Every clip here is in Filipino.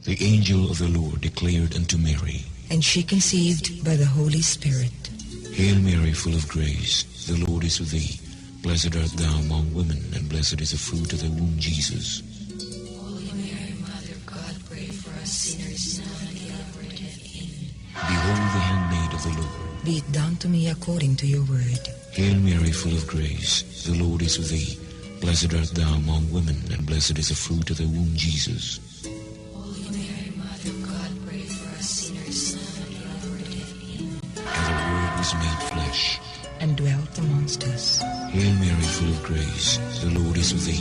The angel of the Lord declared unto Mary, And she conceived by the Holy Spirit. Hail Mary, full of grace, the Lord is with thee. Blessed art thou among women, and blessed is the fruit of thy womb, Jesus. Holy Mary, Mother of God, pray for us sinners now and at the hour of death. Amen. Behold the handmaid of the Lord. Be it done to me according to your word. Hail Mary, full of grace, the Lord is with thee. Blessed art thou among women, and blessed is the fruit of thy womb, Jesus. Holy Mary, Mother of God, pray for us sinners now and at the hour of death. Amen. And the Word was made flesh, And dwelt amongst us. Hail Mary, full of grace, the Lord is with thee.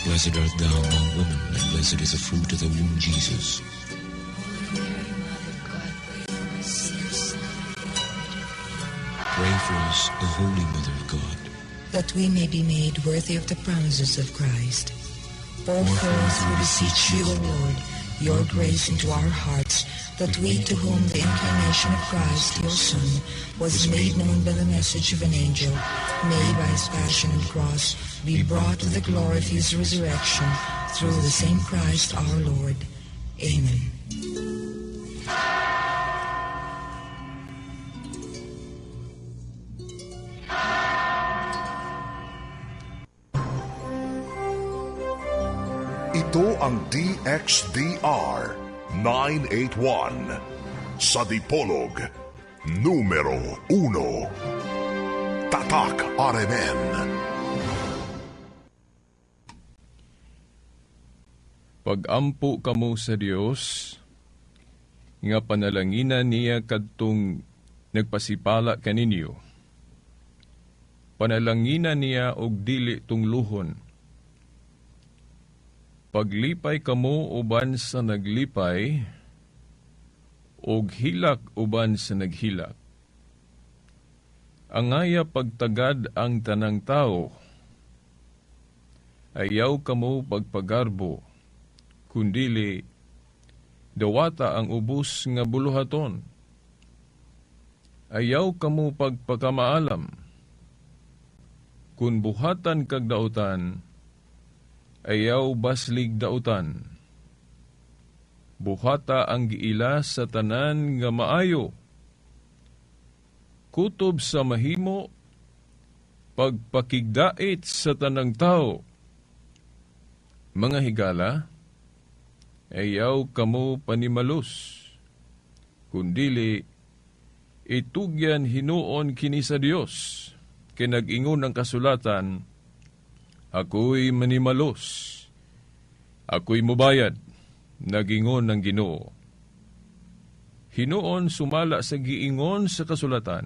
Blessed art thou among women, and blessed is the fruit of thy womb, Jesus. Holy Mary, Mother of God, pray for us sinners now and at the hour of death. Amen. Pray for us, O Holy Mother of God. That we may be made worthy of the promises of Christ. Pour forth, we beseech you, O Lord, your grace into our hearts, that we, to whom the incarnation of Christ, your Son, was made known by the message of an angel, may by his passion and cross be brought to the glory of his resurrection, through the same Christ our Lord. Amen. Ito ang DXDR 981 sa Dipolog, numero 1. Tatak RMN. Pag-ampo kamo sa Dios, nga panalanginan niya kadtong nagpasipala kaninyo. Panalanginan niya og dili tungluhon. Paglipay kamo uban sa naglipay, og hilak uban sa naghilak. Angaya pagtagad ang tanang tao, ayaw kamo pagpagarbo, kundili dawata ang ubos nga buluhaton. Ayaw kamo pagpakamaalam, kun buhatan kag dautan, ayaw baslig dautan. Buhata ang giila sa tanan nga maayo. Kutob sa mahimo, pagpakigdait sa tanang tao. Mga higala, ayaw kamo panimalus, kundili itugyan hinuon kini sa Dios, kinag-ingon ang kasulatan, ako'y manimalos, ako'y mubayad, nagingon ng Ginoo. Hinuon sumala sa giingon sa kasulatan,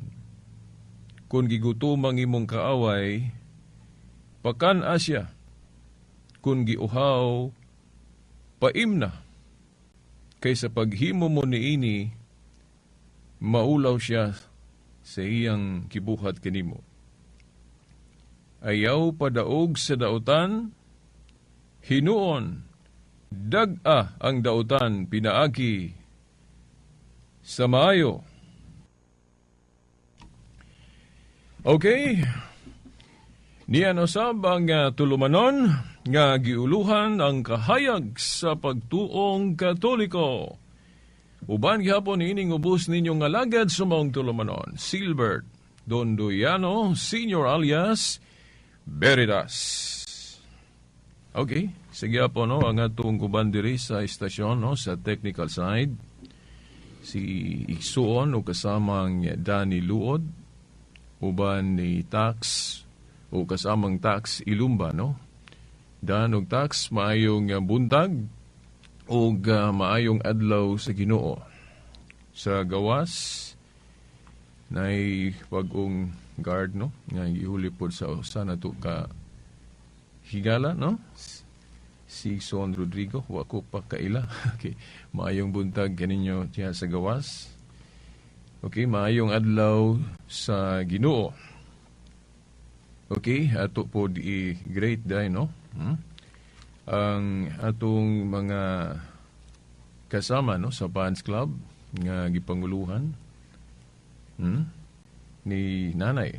kung gigutumang imong kaaway, pakan asya, kung giuhaw, paimna, kaysa paghimo mo niini, maulaw siya sa iyang kibuhat kanimo. Ayaw padaog sa dautan, hinuon, dag-a ang dautan pinaagi sa maayo. Okay, niyan usab ang tulumanon nga giuluhan ang kahayag sa pagtuong Katoliko. Uban gihapon ining ubos ninyong alagad sa mong tulumanon, Silbert Dondoyano Senior alias Veritas. Okay, sige po no, ang atong kuban diri sa istasyon no, sa technical side. Si Iksuon o kasamang Danny Luod, uban ni Tax o kasamang Tax Ilumba no. Dan og Tax maayong buntag o maayong adlaw sa Ginoo. Sa gawas nay pag-ung guard no nga ihuli pod sa usa nato ka higala no si Son Rodrigo wa ko pa kaila. Okay, maayong buntag kaninyo diha sa gawas. Okay, maayong adlaw sa Ginoo. Okay, ato pod i-great day no. Ang atong mga kasama no sa fans club nga gipanguluhan ni nanay.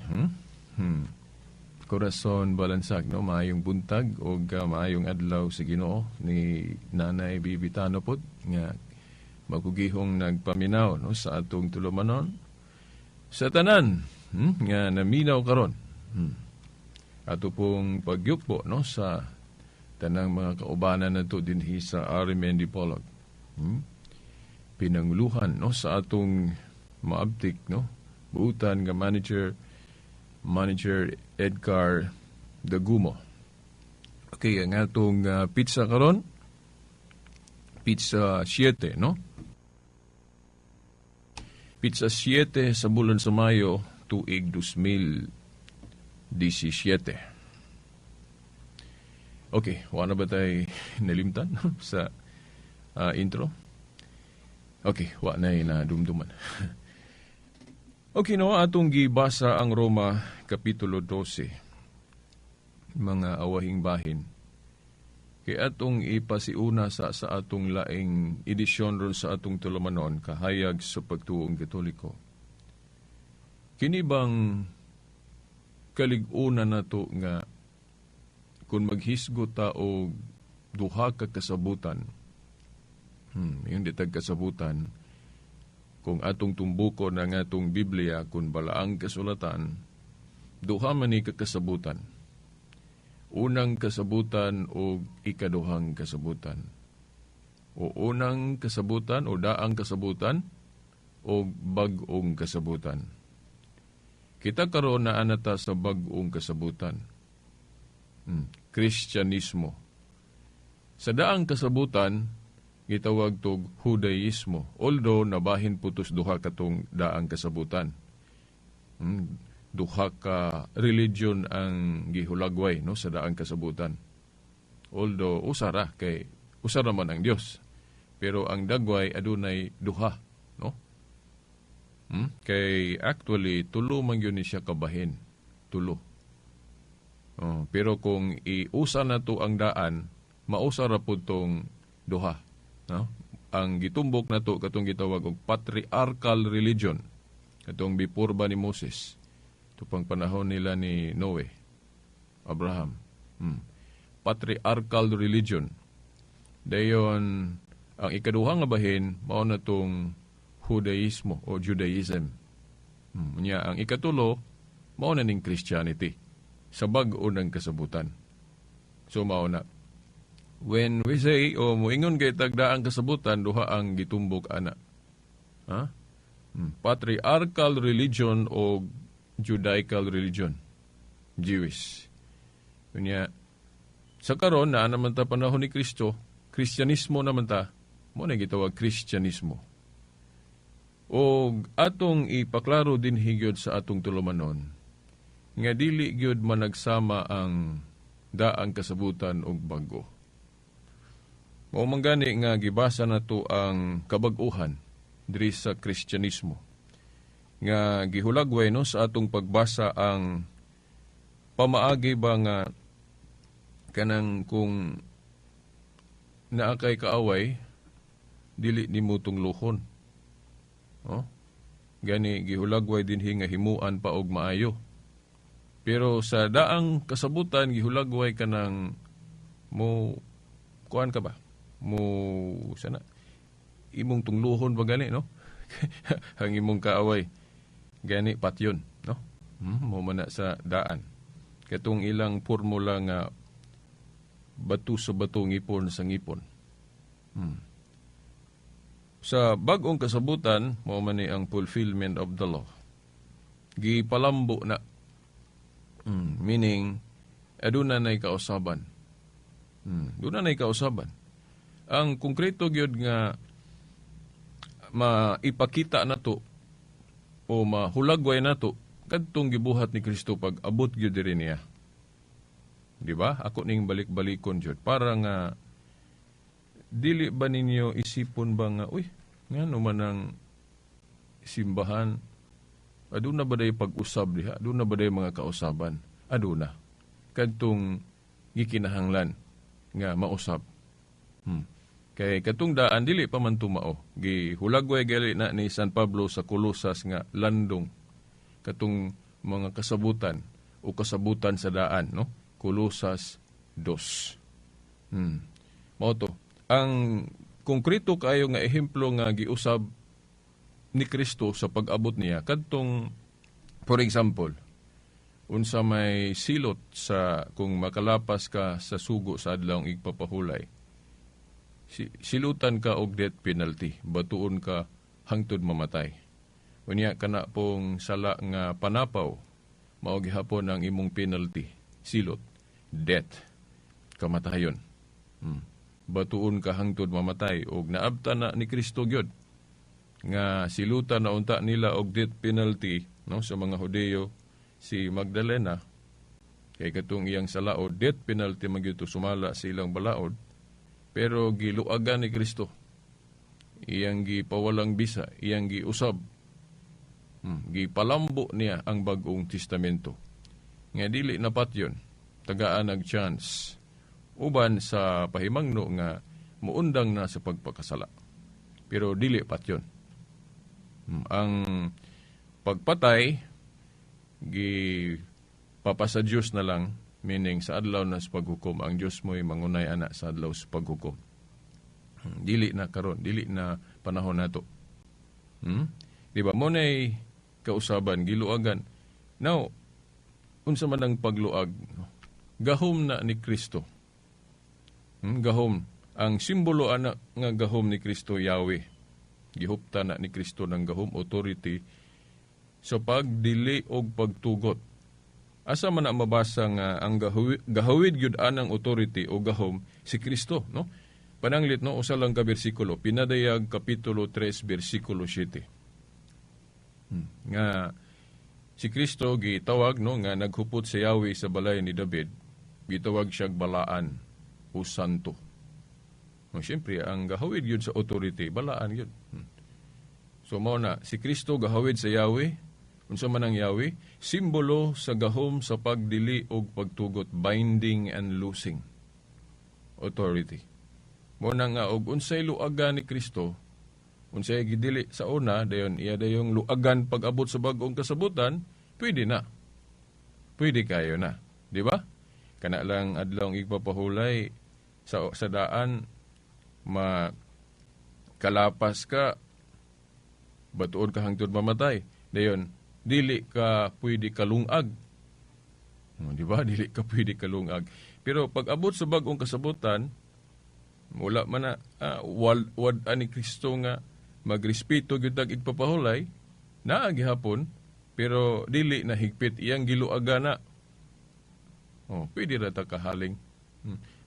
Corazon Balansag, no? Maayong buntag o maayong adlaw sa Ginoo ni Nanay Bibi Tanopod nga magugihong nagpaminaw, no, sa atong tulumanon sa tanan nga naminaw karon. Ato pong pagyukbo, no, sa tanang mga kaubanan nato dinhi sa RMN Dipolog. Pinanguluhan, no, sa atong maabtik, no, buutan nga Manager Edgar Dagumo. Okay, ang atong pizza karon, pizza 7, no? Pizza 7 sa bulan sa Mayo, tuig 2017. Okay, wala ba tayo nalimtan sa intro? Okay, wala na dumduman. Okay, no, atong gibasa ang Roma Kapitulo 12, mga awahing bahin. Kaya atong ipasiuna sa atong laing edisyon ron sa atong tulumanon, kahayag sa pagtuong Katoliko. Kini bang kalig-una na to nga kung maghisgo ta o duha ka kasabutan, yung ditag kasabutan, kung atong tumbuko na nga atong Biblia, kung balaang kasulatan, duha man ni kakasabutan. Unang kasabutan o ikaduhang kasabutan. O unang kasabutan o daang kasabutan o bag-ong kasabutan. Kita karon na anata sa bag-ong kasabutan. Kristyanismo. Sa daang kasabutan, gitawag tog Judaismo. Although nabahin putos duha katong daang kasabutan. Duha ka religion ang gihulagway, no, sa daang kasabutan. Although usara kay usara man ang Dios. Pero ang dagway adunay duha, no? Kay actually tulo man gyud ni siya kabahin. Tulo. Pero kung iusa na to ang daan, mausara pud tong duha, no? Ang gitumbok na to katong gitawag og patriarchal religion. Katong bipurba ni Moses. Ito pang panahon nila ni Noe, Abraham. Patriarchal religion. Dayon, ang ikaduhang nga bahin, mao na itong Judaismo o Judaism. Ang ikatulo, mao na ning Christianity. Sa bag-o ng kasabutan. So, mao na. When we say, muingon kay tagdaang kasabutan, duha ang gitumbok ana. Patriarchal religion o Judaical religion, Jewish. Kunya, sa karon na naman ta panahon ni Kristo, Kristyanismo naman ta, mo na gitawag Kristyanismo. O atong ipaklaro din higyod sa atong tulumanon, nga dili gyud managsama ang daang kasabutan og bag-o. Mao man gani nga gibasa nato ang kabag-uhan diri sa Kristyanismo. Nga gihulagway, no, sa atong pagbasa ang pamaagi ba nga kanang kung naakay kaaway dili nimo tunglohon. Gani gihulagway dinhi nga himuan pa og maayo. Pero sa daang kasabutan gihulagway kanang mo kuan ka ba? Mo sana imong tunglohon ba gani, no? Ang imong kaaway gani patyon, no? Mo man na sa daan. Katong ilang formula nga batu sa batu, ngipon sa ngipon. Sa bag-ong kasabutan, mo man ni ang fulfillment of the law. Gipalambo na. Meaning, aduna na'y kausaban. Aduna na'y kausaban. Ang konkreto gyud nga maipakita na to o mahulagway na to kadtong gibuhat ni Kristo pag abot gyud diri niya. Di ba? Ako ning balik-balikon jud para nga dili ba ninyo isipon ba nga ngano man ang simbahan, aduna ba day pag-usab diha, aduna ba day mga kausaban, aduna kadtong gikinahanglan nga mausab. Kay katong daan dili pa man tumao. Gihulagway gali na ni San Pablo sa Colosas nga landong katong mga kasabutan o kasabutan sa daan, no? Kolosas 2. Mao to. Ang konkreto kayo nga ehemplo nga giusab ni Kristo sa pag-abot niya kadtong, for example, unsa may silot sa kung makalapas ka sa sugo sa adlaw igpapahulay, silutan ka og death penalty, batuon ka hangtod mamatay. Unya kana pong sala nga panapaw, mao gihapon ang imong penalty, silot, death, kamatayon. Batuon ka hangtod mamatay, og naabta na ni Kristo gyud nga silutan na unta nila og death penalty, no, sa mga Hudeyo, si Magdalena kay katong iyang salaod, death penalty magyud sumala sa ilang balaod, pero giluagan ni Kristo, iyang gipawalang bisa, iyang giusab, gipalambo niya ang bag-ong testamento nga dili na patyon tagaan nag chance uban sa pahimangno nga muundang na sa pagpakasala, pero dili patyon. Ang pagpatay gipapasa Diyos na lang, meaning sa adlaw na sa paghukom ang Diyos mo'y mangunay ana sa adlaw sa paghukom. Dili na karon, dili na panahon nato. Di ba mo nay kausaban giluagan. Now, unsa man ang pagluag, gahom na ni Kristo. Gahom, ang simbolo ana nga gahom ni Kristo, Yahweh. Gihupta na ni Kristo ng gahom, authority sa pagdili og pagtugot. Asa man na mabasa nga ang gahawid gyud anang authority o gahom si Kristo, no? Pananglit, no, usa lang ka bersikulo, Pinadayag kapitulo 3 bersikulo 7. Nga si Kristo gitawag, no, nga naghupot sa Yahweh sa balay ni David, gitawag siya balaan o santo. No, siyempre, ang gahawid yun sa authority, balaan yun. So, mao na, si Kristo gahawid sa Yahweh, unsa man ang Yahweh, simbolo sa gahom sa pagdili og pagtugot, binding and loosing authority. Mao na nga, og unsay luagan ni Kristo, unsay gidili sa una, dayon iya dayong luagan pag-abot sa bag-ong kasabutan, pwede na. Pwede kayo na. Di ba? Kana lang adlawng igpapahulay sa daan, makalapas ka, batuon ka hangtod mamatay. Dayon, dili ka pwede kalungag. Di ba? Dili ka pwede kalungag. Pero pag abot sa bag-ong kasabutan, wala man na wad ani Kristo nga magrespeto gyud tag igpapahulay, naa gihapon, pero dili na higpit iyang giluaga na. Pwede ra ta kahaling.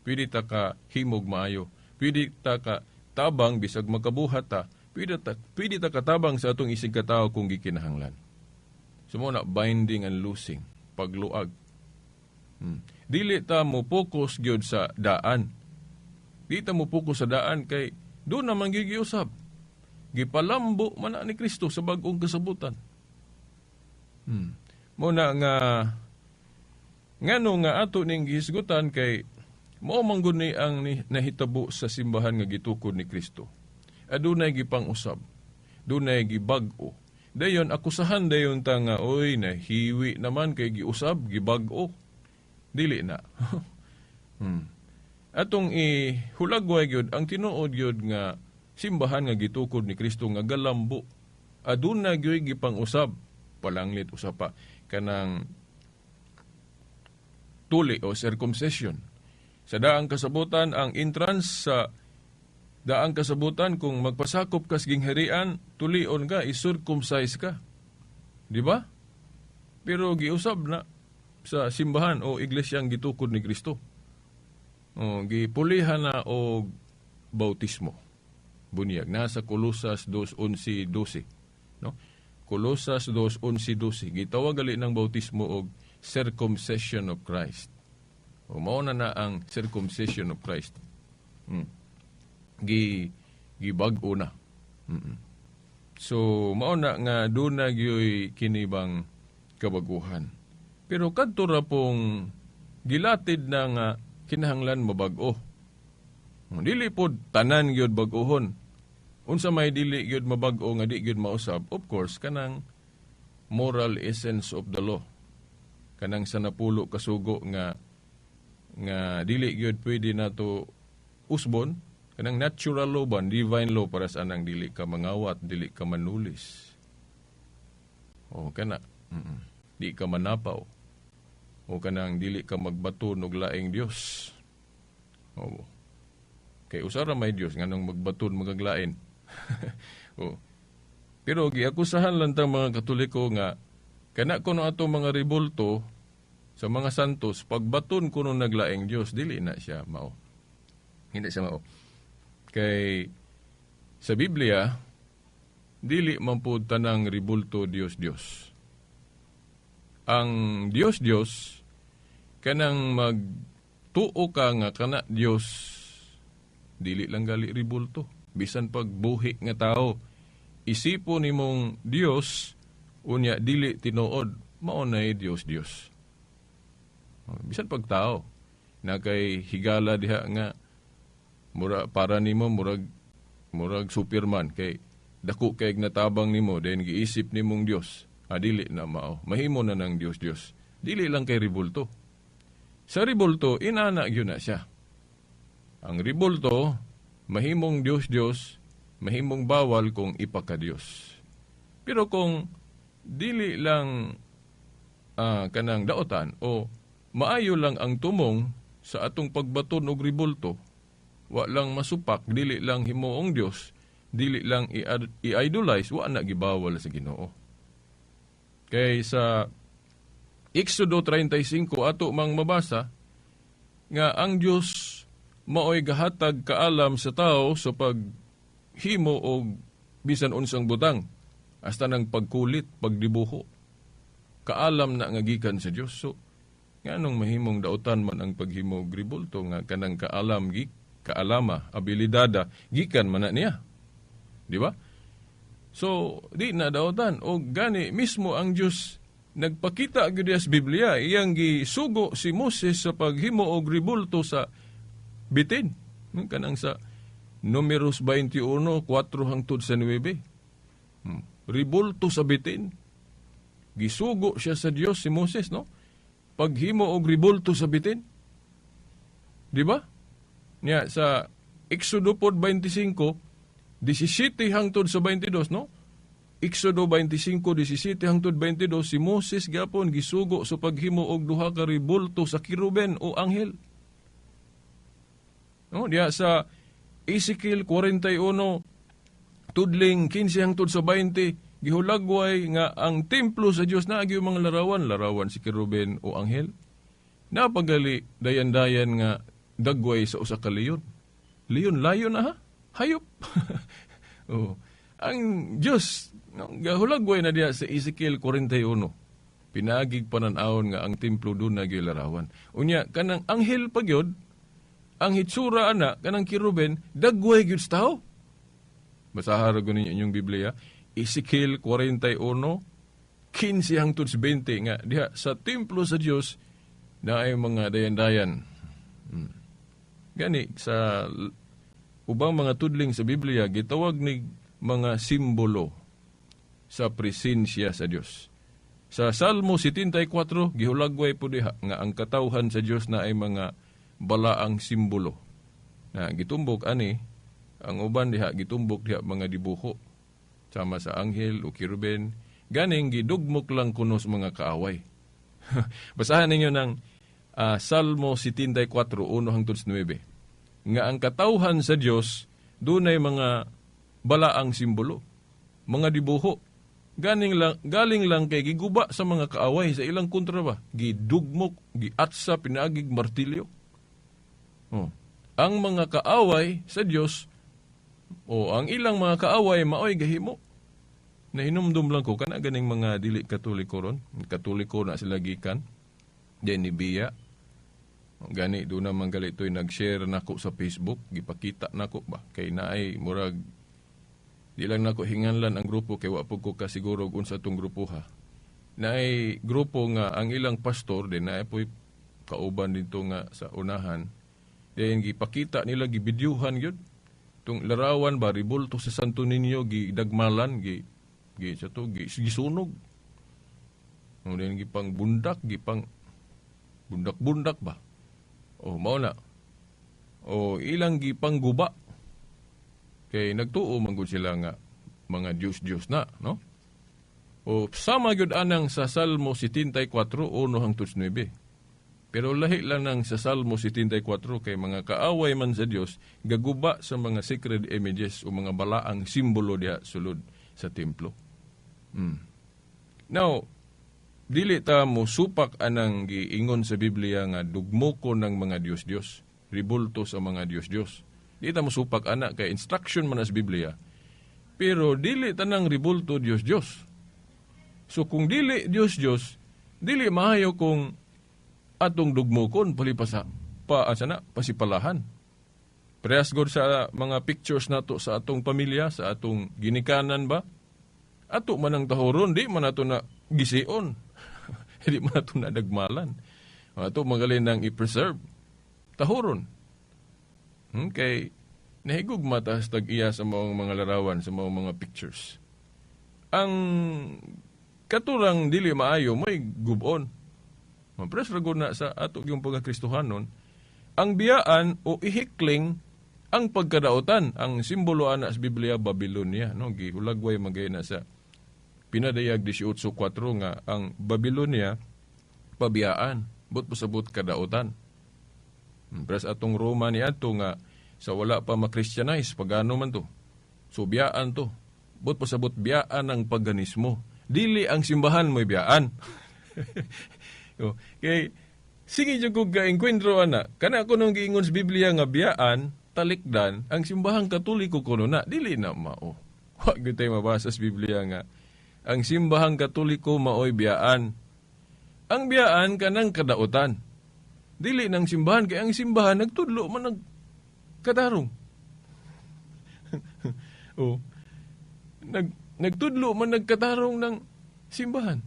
Pwede ta ka himog maayo. Pwede ta ka tabang bisag makabuhat ta. Pwede ta katabang sa atong isig katao kung gikinahanglan. Sumuna binding and loosing, pagluag. Dili ta mo focus gyud sa daan. Dili ta mo focus sa daan kay doon naman gigiusab. Gipalambo man na ni Kristo sa bag-ong kasabutan. Muna nga ngano nga ato ning gihisgutan kay mao man gud ni ang nahitabo sa simbahan nga gitukod ni Kristo. Adunay gipang-usab, dunay gibag-o. Dayon akusahan dayon ta nga oy nahiwi naman kay giusab, gibag-o. Dili na. Atong ihulagway gyud ang tinuod gyud nga simbahan nga gitukod ni Kristo nga galambo. Aduna gyud gipang-usab, palanglit usapa kanang tuli o circumcision. Sa daang kasabutan, ang entrance sa daang kasabutan, kung magpasakop ka sa gingharian, tulion ka, i-circumcise ka. Di ba? Pero giusab na sa simbahan o iglesyang gitukod ni Kristo. Gipulihan na o bautismo. Bunyag. Nasa Kolosas 2:11-12. No? Kolosas 2:11-12. Gitawag gali ng bautismo o circumcision of Christ. O mauna na ang circumcision of Christ. Gibag-o na. So, mauna nga doon na gyoy kinibang kabaguhan. Pero kadto ra pong gilatid na nga kinahanglan mabag-o. Dili pod tanan gyud bag-ohon. Unsa may dili gyud mabag-o nga di gyud mausab, of course kanang moral essence of the law. kanang sa napulo kasugo nga dili gyud pwede nato usbon, kanang natural law ba, divine law para sa anang dili ka mangawat, dili ka manulis. O kana, di ka manapaw. O kanang dili ka magbaton og laing Dios. O kay usara may Dios nganong magbaton magaglain. O pero giakusahan lang tang mga Katoliko nga kana kuno ato mga rebulto sa mga santos, pagbaton kuno naglaing Dios, dili na siya mao. Hindi siya mao. Kay sa Biblia, dili man pud tanang rebulto Dios. Ang Dios kanang magtuo ka nga kana Dios, dili lang gali rebulto. Bisan pag buhi nga tao, isipon nimong Dios, unya dili tinuod, mao nay Dios. Bisan pag tao na kay higala diha nga para nimo murag Superman kay dako kay natabang nimo then giisip nimong Dios. Dili na mao. Mahimo na ng Dios. Dili lang kay rebulto. Sa rebulto inana gyud na siya. Ang rebulto mahimong Dios, mahimong bawal kung ipaka-Dios. Pero kung dili lang kanang daotan o maayo lang ang tumong sa atong pagbaton og rebulto, wa lang masupak, dili lang himuong Dios, dili lang i-idolize, wa na gibawal sa Ginoo. Kay sa Exodo 35 ato mang mabasa nga ang Dios maoy gahatag kaalam sa tao sa paghimo og bisan unsang butang hasta nang pagkulit, pagdibuho. Kaalam na nga gikan sa Dios. So nganong mahimong dautan man ang paghimo og rebulto nga kanang kaalama, abilidada gikan man na niya. Di ba? So di na dautan o gani mismo ang Dios nagpakita gyud sa Biblia iyang gisugo si Moses sa paghimo og rebulto sa bitin. Kanang sa Numeros 21, 4 hangtod sa 9. Rebulto sa bitin. Gisugo siya sa Dios si Moses, no? Paghimo og rebulto sa bitin. Di ba? Nya sa Exodo 25, 17 hangtod sa 22, no? Exodo 25, 17 hangtod 22, si Moses gapon gisugo sa paghimo og duha ka rebulto sa kiruben o anghel. No, diya sa Ezekiel 41, tudling 15 hangtod sa 20, gihulagway nga ang templo sa Dios na agi mga larawan si kiruben o anghel. Napagali dayan-dayan nga dagway sa usa ka leyon. Leyon na ha? Hayop. Oh. Ang Dios gahulagway na diya sa Ezekiel 41. Pinagig panan-awon nga ang templo doon na gilarawan. Unya kanang anghel pagyod, ang hitsura ana kanang kiruben dagway gyud sa tao. Basaha ra ninyo inyong Biblia, Ezekiel 41, 15 hangtod sa 20 nga diha sa templo sa Dios na ay mga dayan-dayan. Gani sa ubang mga tudling sa Biblia gitawag ni mga simbolo sa presensya sa Dios. Sa Salmo 74 gihulagway po diha nga ang katawhan sa Dios na ay mga balaang simbolo. Na gitumbok ani ang uban diha gitumbok diha mga dibuho sama sa anghel o kiruben, ganing gidugmok lang kuno sa mga kaaway. Basahan ninyo ng Salmo 74, 1 hangtod sa 9. Nga ang katawhan sa Dios dunay mga balaang simbolo, mga dibuho. Galing lang kay giguba sa mga kaaway sa ilang kontra ba? Gidugmok, giatsa, pinagig martilyo. Ang mga kaaway sa Dios ang ilang mga kaaway maoy gahimo. Nahinumdum lang ko kana ganing mga dili Katoliko ron. Katoliko na sila gikan. Then ni Bia. Gani do na man galitoy nag-share nako sa Facebook, gipakita nako ba kay naay murag di lang nako hinganlan ang grupo kay wa pud ko kasiguro kung sa tong grupo ha. Naay grupo nga ang ilang pastor din naay poy kauban dito nga sa unahan. Then gipakita nila gibidyuhan gyud tung larawan ba rebulto sa Santo Niño gidagmalan gisunog. Nya gani sa Facebook, gisunog O din gipang bundak, gipang bundak-bundak ba? O mao na. O ilang gipang guba. Kay nagtuo man gud sila nga mga Diyos-Diyos na, no? O sama gyud anang sa Salmo 74, 1-9. Pero lahi lang ng sa Salmo 74 kay mga kaaway man sa Dios gaguba sa mga sacred images o mga balaang simbolo diha sulod sa templo. Now, dili ta mo supak anang giingon sa Biblia nga dugmoko ng mga Diyos-Diyos, ribulto sa mga Diyos-Diyos. Dili ta mo supak ana kay instruction man sa Biblia. Pero dili tanang ribulto Diyos-Diyos. So kung dili Diyos-Diyos, dili maayo kung atong dugmokon pasipalahan. Prehas gud sa mga pictures nato sa atong pamilya, sa atong ginikanan ba? Ato man ang tahoron, di man ato na gision. Di man ato na dagmalan. Ato magaling nang i-preserve. Tahoron. Kay nahigog mata sa tag-iya sa mga larawan, sa mga pictures. Ang katurang dili maayo, may gubon. Mapres ragod na sa ato yung pagkakristohanon, ang biyaan o ihikling ang pagkadaotan, ang simbolo ana sa Biblia, Babylonia. No? Gihulagway magay na sa pinadayag 18.4 nga ang Babylonia, pabiyaan, but pasabot kadaotan. Mapres atong Roma ni ato nga sa wala pa makristyanize, pagano man to. So biyaan to, but pasabot biyaan ng paganismo. Dili ang simbahan mo'y biyaan. Okay, sige dyan kong ka-enkwentro, ana. Kana ako nung giingon sa Biblia nga biyaan, talikdan, ang simbahang katoliko kuno na, dili na mao. Huwag yun tayo mabasa sa Biblia nga. Ang simbahang katoliko mao'y biyaan. Ang biyaan kanang kadaotan. Dili ng simbahan, kaya ang simbahan nagtudlo man nagkatarong. Nagtudlo man nagkatarong ng simbahan.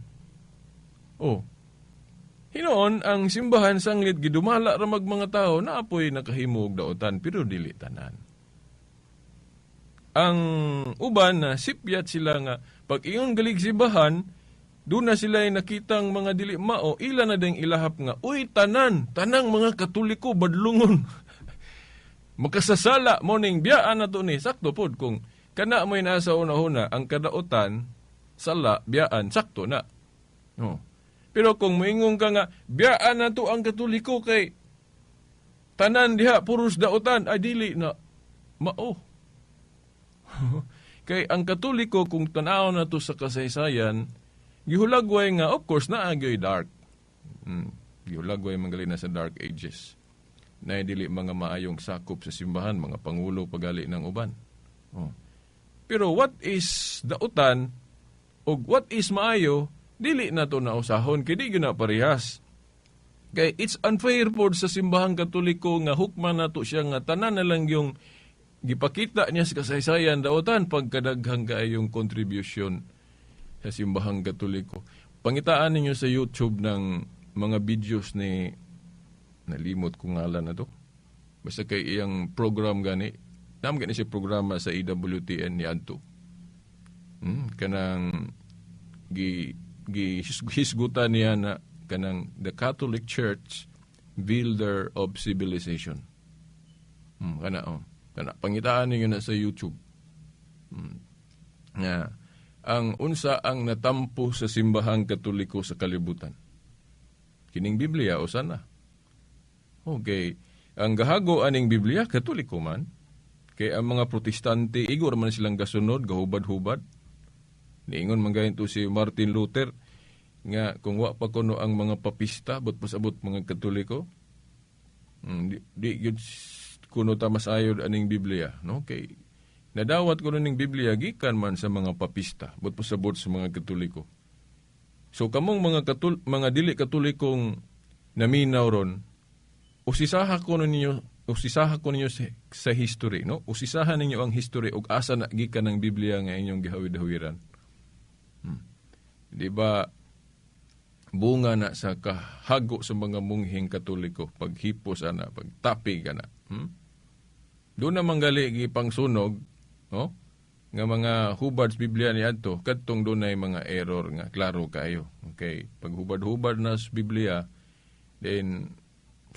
Hinoon, ang simbahan sanglit gidumala ramag mga tao na apoy nakahimog daotan, pero dili tanan. Ang uban na sipyat sila nga, pag ingon galig simbahan, doon na sila nakitang mga dili mao, ila na ding ilahap nga, uy, tanang mga katoliko, badlungon. Makasasala mo ning biyaan na to ni, sakto pod, kung kana mo'y nasa una-una, ang kadaotan, sala, biyaan, sakto na. Pero kung moingon ka nga, biyaan na to ang katoliko kay tanan diha, puros daotan, ay dili na mao. Kay ang katoliko, kung tanaw na to sa kasaysayan, gihulagway nga, of course, naagyo'y dark. Gihulagway magaling na sa dark ages. Na dili mga maayong sakop sa simbahan, mga pangulo pagali ng uban. Pero what is daotan, o what is maayo, dili na to nausahon, kaya di na parehas. Kaya it's unfair po sa simbahang katoliko nga hukman na to siya nga tanan na lang yung gipakita niya sa kasaysayan daotan pagkadaghang kaayong contribution sa simbahang katoliko. Pangitaan ninyo sa YouTube ng mga videos ni, nalimot kong ngalan na to, basta kay iyang program gani, naman gani siya programa sa EWTN ni Adto. Kanang hisgutan niya na kanang the Catholic Church Builder of Civilization. Kana pangitaan niyo na sa YouTube. Ang unsa ang natampo sa simbahang katoliko sa kalibutan. Kining Biblia o sana. Okay, ang gahago aning Biblia katoliko man. Kay ang mga protestante igor man silang gasunod, gahubad-hubad. Niingon man gayon to si Martin Luther nga kung wa pa kuno ang mga papista but pasabot mga katoliko, di yun kuno ta mas ayod aning Biblia, no? Kay nadawat kuno ning Biblia gikan man sa mga papista but pasabot sa mga katoliko. So kamong mga dili katolikong naminaw ron, usisaha ko ninyo sa history, no? Usisahan ninyo ang history ug asa na gikan ng Biblia nga inyong gihawid-hawiran. Di ba, bunga na sa kahago sa mga munghing katoliko, paghipos ana, pagtapig ana. Doon na manggali gipang sunog, no? nga mga hubad sa Biblia ni adto kadtong dunay mga error nga klaro kayo. Okay, pag hubad-hubad na sa Biblia, then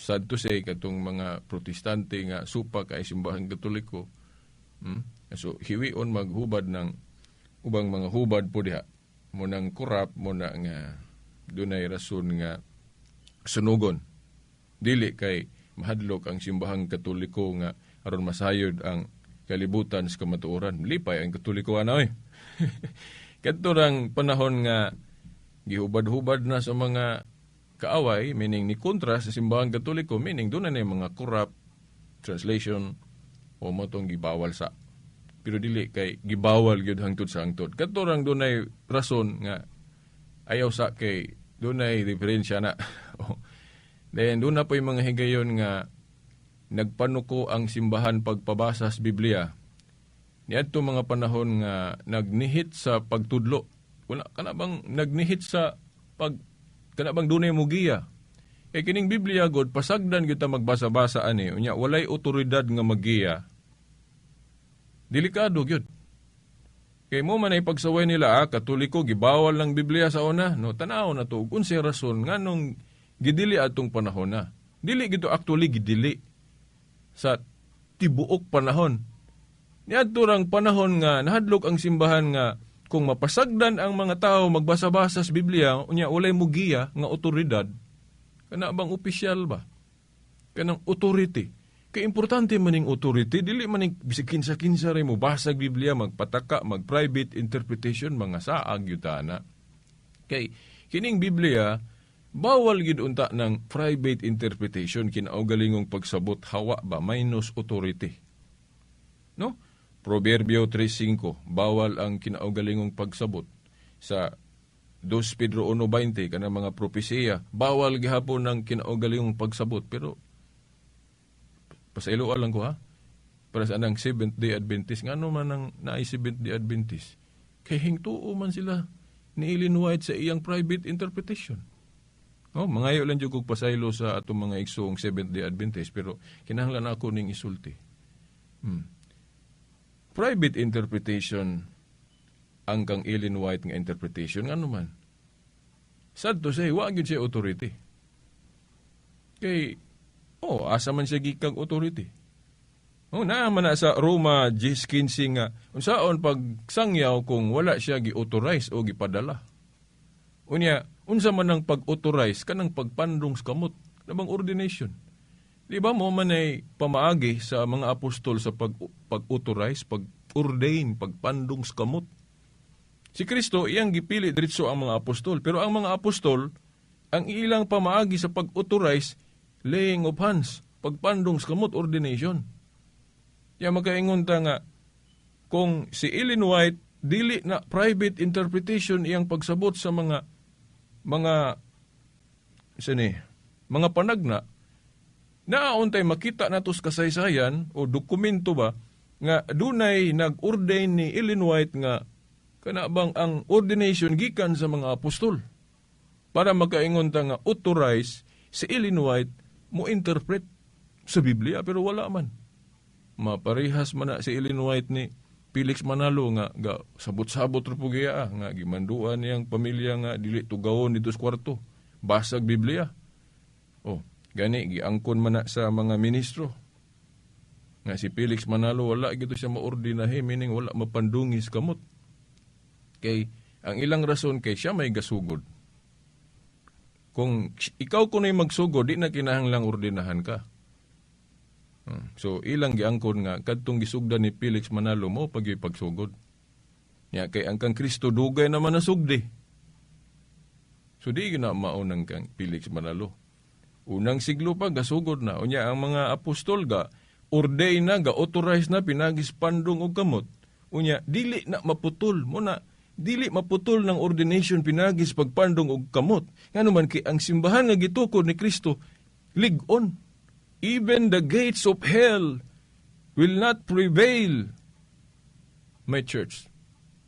sad to say kadtong mga protestante nga supa kay simbahan katoliko. So hiwion maghubad ng ubang mga hubad po diha. Mo nang kurap mo na nga dunay rason nga sunugon. Dili kay mahadlok ang simbahang katoliko nga aron masayod ang kalibutan sa kamatuoran. Lipay ang katoliko ana. Kadto rang panahon nga gihubad-hubad na sa mga kaaway, meaning ni kontra sa simbahang katoliko, meaning doon na mga corrupt translation o motong gibawal sa. Pero dili kay gibawal gyud hangtod sa hangtod. Kadto rang dunay rason nga ayaw sa kay dunay diferensya na. Then doon na po yung mga higayon nga nagpanuko ang simbahan pagpabasa sa Biblia. Niadto mga panahon nga nagnihit sa pagtudlo. Wala kana bang nagnihit sa kana bang dunay mugiya. Kining Biblia god pasagdan gyud ta magbasa-basa ani unya walay otoridad nga magiya. Delikado gyud. Kay mo man ay pagsaway nila katoliko gibawal ng Biblia sa una, no tanaw na to unsay rason nganong gidili atong panahon na. Dili gito actually gidili sa tibuok panahon. Niadto rang panahon nga nahadlok ang simbahan nga kung mapasagdan ang mga tao magbasa-basa sa Biblia unya walay mugiya nga otoridad, kana bang opisyal ba? Kanang authority. Kay importante maning authority, dili maning bisig kinsa-kinsa ray mo basag Biblia, magpataka, mag-private interpretation, mga saag yutana. Kay kining Biblia, bawal gid unta ng private interpretation kinaugalingong pagsabot hawa ba minus authority. No? Proverbio 3:5, bawal ang kinaugalingong pagsabot. Sa 2 Pedro 1:20 kanang mga propesiya, bawal gihapon ng kinaugalingong pagsabot. Pero pasaylo lang ko para sa anang Seventh-day Adventist, ngano man ang naay Seventh-day Adventist, kay hingtuo man sila ni Ellen White sa iyang private interpretation. Mangayo lang jud kog pasaylo sa atong mga igsoong Seventh-day Adventist, pero kinahanglan ako ning isulti. Private interpretation ang kang Ellen White nga interpretation, ngano man. Sad to say, wa gyud siya authority. Kay asa man siya gikag authority. Naaman na sa Roma 10:15 nga unsaon pagsangyaw kung wala siya gi-authorize o gipadala. Unya, unsa man ang pag-authorize kanang pagpandong sa kamot, namang ordination. Di ba mo man ay pamaagi sa mga apostol sa pag-authorize, pag-ordain, pagpandong sa kamot. Si Kristo iyang gipili diretso ang mga apostol, pero ang mga apostol ang ilang pamaagi sa pag-authorize, laying of hands, pagpandong sa kamot, ordination. Kaya makaingon ta nga, kung si Ellen White, dili na private interpretation iyang pagsabot sa mga panagna, naauntay makita natos kasaysayan o dokumento ba, nga dunay nag-ordain ni Ellen White nga, kanabang ang ordination gikan sa mga apostol. Para makaingon ta nga, authorize si Ellen White mo interpret sa Biblia, pero wala man. Maparihas man na si Ellen White ni Felix Manalo nga sabot-sabot rupugiya nga gimanduan niyang pamilya nga dili tugawon dito sa kwarto. Basag Biblia. Gani giangkon man na sa mga ministro. Nga si Felix Manalo wala gito siya maordinahe, meaning wala mapandungis kamot. Kay ang ilang rason kay siya may gasugod. Kung ikaw kunay magsugod, di na kinahanglang ordinahan ka. So, ilang giangkon nga, kadtong gisugdan ni Felix Manalo mo, pagsugod. Kay ang kang Kristo, dugay naman na sugdi. So, di na maunang kang Felix Manalo. Unang siglo pa, gasugod na. Unya, ang mga apostol ordain na, authorize na, pinagis pandong o kamot. Unya, dili na maputol. Muna, dili maputol ng ordination, pinagis pagpandong o kamot. Nga naman, kay ang simbahan nga gitukod ni Kristo, ligon. Even the gates of hell will not prevail, my church.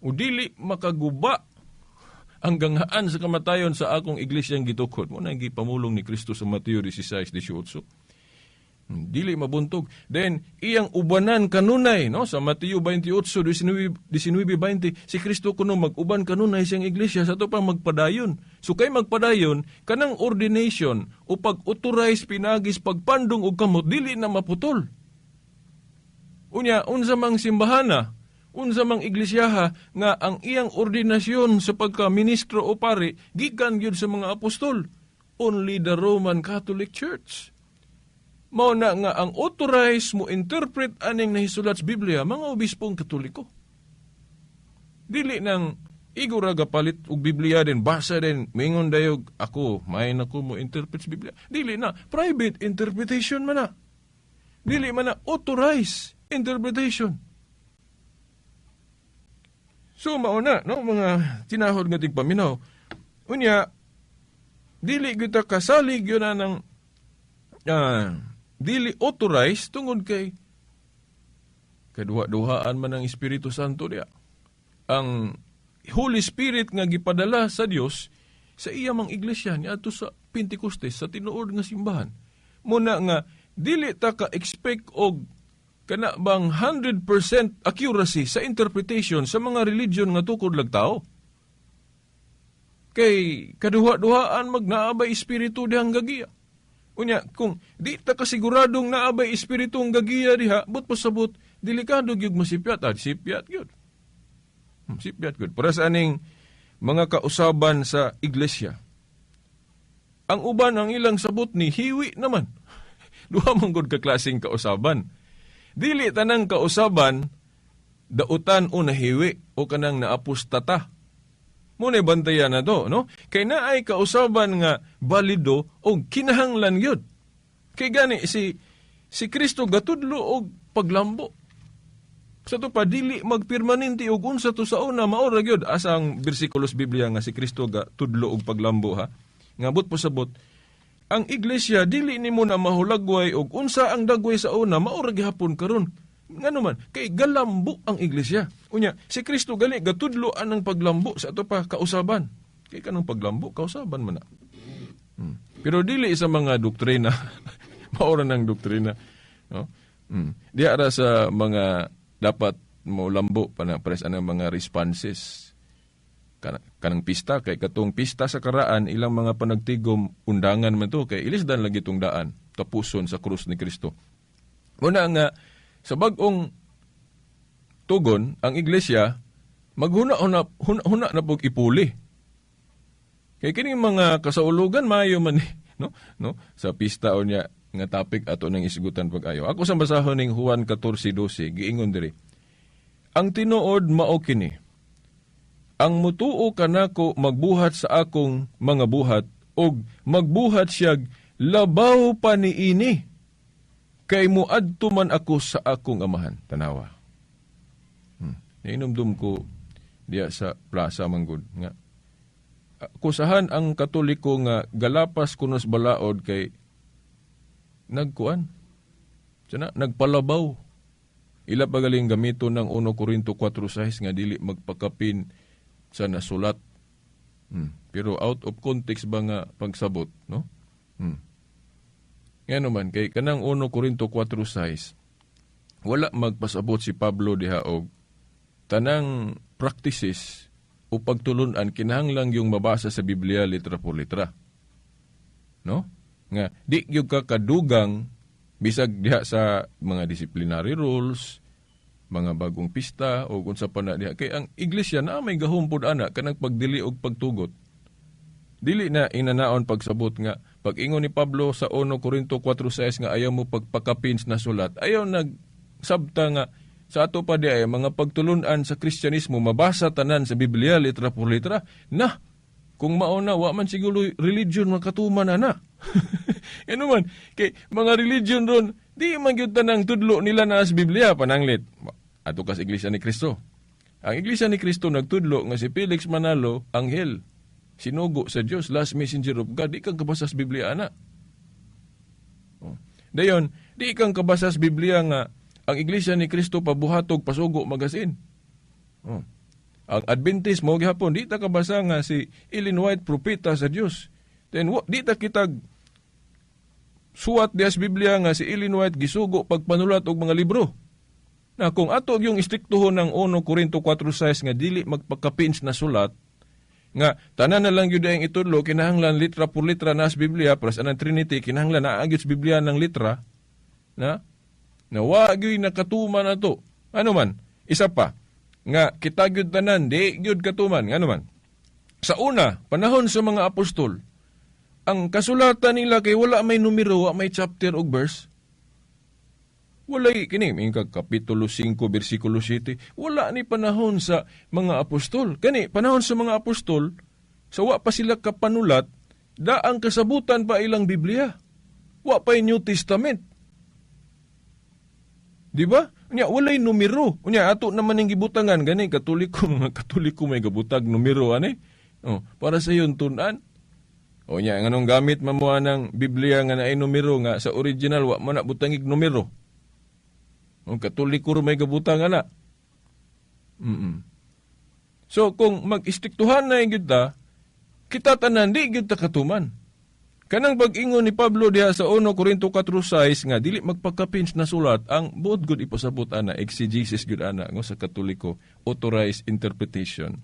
O dili makaguba ang ganghaan sa kamatayon sa akong iglesyang gitukod. Muna gipamulong ni Kristo sa Mateo 16:18. Dili mabuntog. Then, iyang ubanan kanunay, no? Sa Mateo 28:19-20, si Kristo kuno mag-uban kanunay siyang iglesia, sa ito pa magpadayon. So, kay magpadayon, kanang ordination, o pag-authorize, pinagis, pagpandong o kamot, dili na maputol. Unya, unsa mang simbahana, unsa mang iglesyaha, nga ang iyang ordinasyon sa pagka-ministro o pari, gikan yun sa mga apostol. Only the Roman Catholic Church. Mao na nga ang authorized mo interpret aning nahisulat sa Biblia, mga obispong Katoliko. Dili nang igura gapalit og Biblia din, basa din, mingon dayog, ako, may nako mo interpret sa Biblia. Dili na, private interpretation man na. Dili man na authorized interpretation. So, mauna, no, mga tinahod nga tigpaminaw. Unya, dili kita kasalig yun na ng dili authorized tungod kay kaduha-duhaan man ng Espiritu Santo diya. Ang Holy Spirit nga gipadala sa Dios sa iya mang iglesia niya ato sa Pentecostes, sa tinuod nga simbahan. Muna nga dili ta ka expect og kana bang 100% accuracy sa interpretation sa mga religion nga tukod lag tao. Kay kaduha-duhaan magnaabay espiritu dihang gagiya. Unya, kung di ta kasiguradong naabay espiritu ang gagiya diha, but pasabot, delikado gyud masipyat. Sipyat gyud. Sipyat gyud. Para sa aning mga kausaban sa iglesia. Ang uban, ang ilang sabot ni hiwi naman. Duha man gud ka klaseng kausaban. Dili tanang kausaban, dautan o nahiwi o kanang naapostata. Muna bantayan na to, no? Kay naay kausaban nga balido o kinahanglan yun. Kay gani, si Kristo gatudlo og paglambo. Sa to pa, dili magpermanente og unsa to sa una, maura yun. Asang bersikulos Biblia nga si Kristo gatudlo og paglambo, ha? Ngabot po sabot, ang iglesia, dili ni mo na mahulagway og unsa ang dagway sa una, maura gihapon karon. Nga naman, kay galambo ang iglesia. Unya, si Kristo gali, gatudlo anang paglambo sa ito pa kausaban. Kay kanang paglambo, kausaban man na. Pero dili sa mga doktrina, maura ng doktrina. No? Di ara sa mga dapat maulambo, pares anang mga responses. Kanang pista, kay katong pista sa karaan, ilang mga panagtigom, undangan man to, kay ilisdan lagi itong daan, tapuson sa krus ni Kristo. Muna nga, sa bagong tugon, ang iglesia, maghuna-huna na pog ipuli. Kaya kining mga kasaulugan, maayo man no? Sa pista o niya, nga topic ato ng isgutan pag-ayo. Ako sa basahon ng Juan 14:12, giingon diri, ang tinuod mao kini, ang mutuo kanako magbuhat sa akong mga buhat, og magbuhat siyag labaw pa niini, kay muadto man ako sa akong amahan. Tanawa. Nainumdum ko diya sa plaza manggod nga kusahan ang Katoliko nga galapas kunos balaod kay nagkuan. Sana nagpalabaw. Ila pagaling gamito ng 1 Corinto 4:6 nga dili magpakapin sa nasulat. Pero out of context ba nga pagsabot, no? Nga naman, kay kanang 1 Corinto 4:6, wala magpasabot si Pablo diha og tanang practices o pagtulunan kinahanglang yung mabasa sa Biblia litra por litra. No? Nga, di yung kakadugang bisag diha sa mga disciplinary rules, mga bagong pista, o kung sa pana diha. Kay ang iglesia na may gahumpod ana kanang pagdili og pagtugot. Dili na inanaon pagsabot nga, pag-ingon ni Pablo sa 1 Corinto 4:6 nga ayaw mo pagpakapins na sulat, ayaw nagsabta nga sa ato pa di ay mga pagtulunan sa Kristyanismo, mabasa tanan sa Biblia, litra por litra, na, kung mauna, wa man siguro religion makatuman na. Yan naman, kay mga religion ron, di man yun tanang tudlo nila na sa Biblia, pananglit. Ato kas Iglesia ni Kristo. Ang Iglesia ni Kristo nagtudlo nga si Felix Manalo, anghel, sinugo sa Diyos, last messenger of God, di kang kabasa sa Biblia, ana. Dayon, di kang kabasa sa Biblia nga, ang Iglesia ni Kristo pabuhatog, pasugo, magasin. Ang Adventist mo gihapon, di ta kabasa nga si Ellen White, propeta sa Diyos. Then, di ta kitag suwat diha sa Biblia nga si Ellen White gisugo pagpanulat og mga libro. Na kung ato yung istriktuhon ng 1 Corinto 4:6 nga dili magpakapins na sulat, nga tanan na lang yun ang itudlo, kinahanglan litra por litra na sa Biblia, pras anang Trinity, kinahanglan na agit sa Biblia ng litra, na wag yun nakatuman na to. Ano man, isa pa, nga kitagyod tanan, di gyud katuman, ano man. Sa una, panahon sa mga apostol, ang kasulatan nila kay wala may numero, wala may chapter o verse. Wala kini, may kapitulo 5, versikulo 7, wala ni panahon sa mga apostol. Kani, panahon sa mga apostol, sa wa pa sila kapanulat, da ang kasabutan pa ilang Biblia. Wa pa yung New Testament. Di ba? Unya, walay numero. Unya, ato naman yung gibutangan, gani, katoliko, mga katoliko may gabutag numero, ane? Oh, para sa yun, tunan. O nya, anong gamit mamuha ng Biblia nga na ay numero nga, sa original, wa man na butangig numero. O katoliko may gabutang, ana. So, kung mag-istiktuhan na yung kita tanan, di kita katuman. Kanang pag-ingon ni Pablo diha sa 1 Corinto 4:6 nga dili magpagkapins na sulat ang buod gud ipasabot ana exegesis gud ana ngo sa Katoliko, authorized interpretation.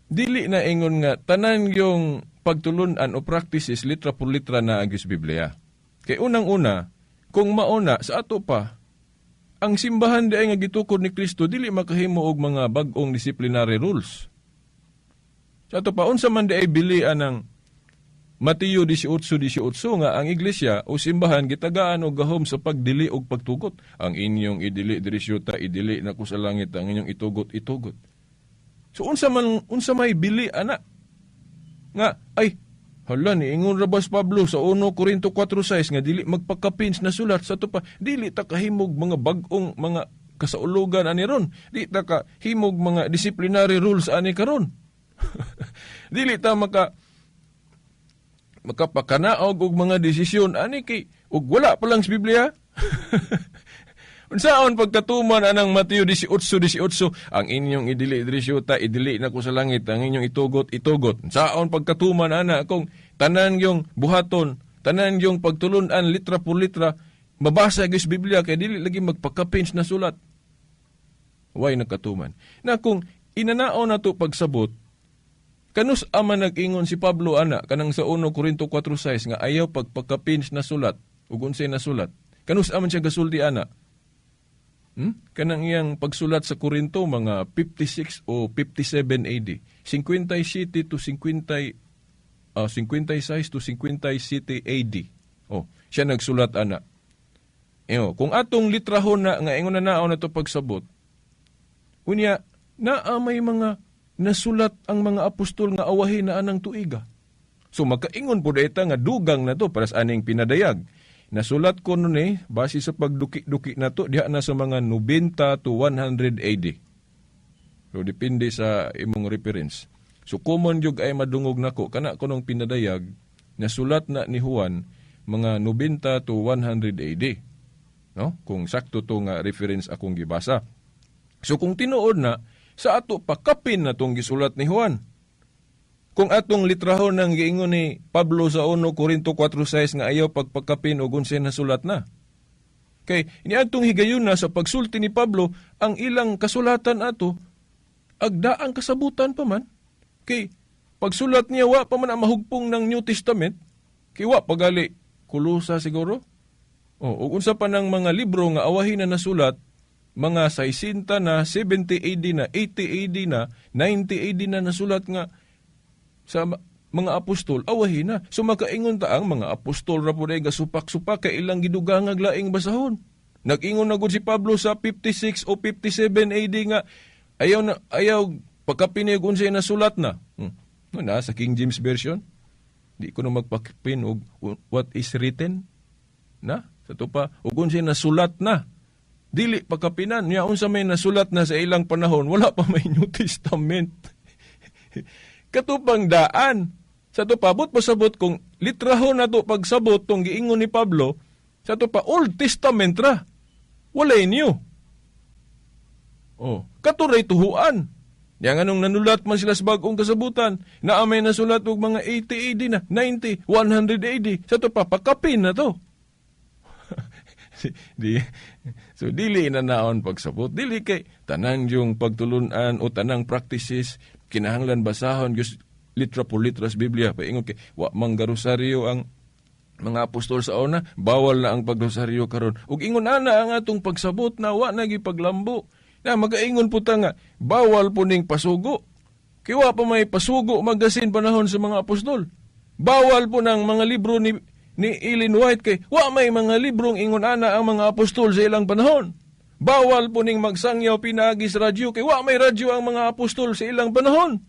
Dili na ingon nga tanan yung pagtulunan o practices litra por litra na agis Biblia. Kay unang-una, kung mauna sa ato pa, ang simbahan di ay nga gitukod ni Kristo dili makahimo og mga bag-ong disciplinary rules. Sa ato pa, unsa man di ay bilian ng Mateo 18:18 nga ang iglesia o simbahan gitagaan og gahom sa pagdili og pagtugot. Ang inyong idili diri syuta, idili na ko sa langit, ang inyong itugot. So unsa may bili ana? Nga ay hala ni ingon rabas Pablo sa 1 Corinto 4:6 nga dili magpakapins na sulat sa to pa dili ta kahimog mga bag-ong mga kasaulugan ani ron. Di ta kahimog mga disciplinary rules ani karon. Dili ta makapakanaog og mga desisyon ani kay ug wala pa lang sa Biblia. Unsaon pagkatuman anang Mateo 18:18 ang inyong idili diri syuta idili na ko sa langit ang inyong itugot. Unsaon pagkatuman ana kung tanan yung buhaton, tanan yung pagtulunan litra por litra mabasa gyud sa Biblia kay dili lagi magpakapins na sulat. Way nakatuman. Na kung inanaon nato pagsabot kanus aman nag-ingon si Pablo ana kanang sa 1 Corinto 4:6 nga ayaw pagpakapins na sulat ug unsay na sulat. Kanus aman siya gasulti ana. Kanang iyang pagsulat sa Corinto mga 56 o 57 AD. 57 to 56 to 57 AD. Oh, siya nagsulat ana. Kung atong litrahon na nga ingon na naon nato pagsabot. Unya may mga nasulat ang mga apostol nga awahin na anang tuiga. So makaingon po deta nga dugang na to para sa aning pinadayag. Nasulat ko nun base sa pagduki-duki na to, diha na sa mga 90 to 100 AD. So depende sa imong reference. So common yug ay madungog nako kana kunong pinadayag, nasulat na ni Juan mga 90 to 100 AD. No? Kung sakto to nga reference akong gibasa. So kung tinuod na, sa ato pakapin na itong gisulat ni Juan. Kung atong litrahon ng giingon ni Pablo sa 1 Corinto 4:6 nga ayaw pagpakapin o unsay nasulat na. Kay iniadtong higayon na sa pagsulti ni Pablo, ang ilang kasulatan ato, agdaang kasabutan pa man. Kay pagsulat niya, wa pa man ang mahugpong ng New Testament, kay wa pagali Kulusa siguro. O unsa pa ng mga libro nga awahin na nasulat, mga 60 na, 70 AD na, 80 AD na, 90 AD na nasulat nga sa mga apostol, awahin na. So makaingon ta ang mga apostol ra po day gasupak-supak kay ilang gidugangag laing basahon. Nag-ingon na gud si Pablo sa 56 o 57 AD nga ayaw pagkapinig unsay nasulat na. Na sa King James Version, di ko na magpakipin og what is written na sa to pa ug unsay nasulat na. Dili pagkapinan niya unsa may nasulat na sa ilang panahon, wala pa may New Testament. Katupang daan sa to pabot pasabot kung litrahon na to pagsabot tong giingon ni Pablo, sa to pa Old Testament ra. Walay new. Katuray tuhuan. Yang anong nanulat man sila sa bagong kasabutan, na amay nasulat og mga 80 AD na, 90, 100 AD. Sa to pa, pakapin na to. So, dili na naon pagsabot. Dili kay tanang yung pagtulunan o tanang practices, kinahanglan basahon, litra por litra sa Biblia. Paingon kay, wa manggarosaryo ang mga apostol sa una, bawal na ang pagrosaryo karon. Ug ingon ana ang atong pagsabot na wa nagi paglambo. Na magaingon po ta nga, bawal po ning pasugo. Kiwa pa may pasugo magasin panahon sa mga apostol. Bawal po ng mga libro ni Ellen White kay wa may mga librong ingon ana ang mga apostol sa ilang panahon. Bawal po ning magsangyaw pinagi sa radyo kay wa may radyo ang mga apostol sa ilang panahon.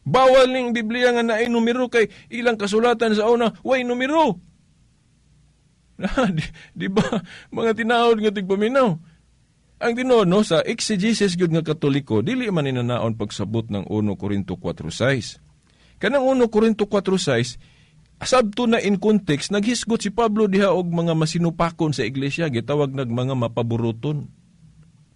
Bawal ning Biblia nga naay numero kay ilang kasulatan sa una way numero. Di ba mga tinawod nga tigpaminaw? Ang tinuod no, sa exegesis gyud nga Katoliko, dili man ninanaon pagsabot ng 1 Corinto 4:6. Kanang 1 Corinto 4:6, sabto na in context, naghisgot si Pablo diha og mga masinupakon sa iglesia, gitawag nag mga mapaburuton.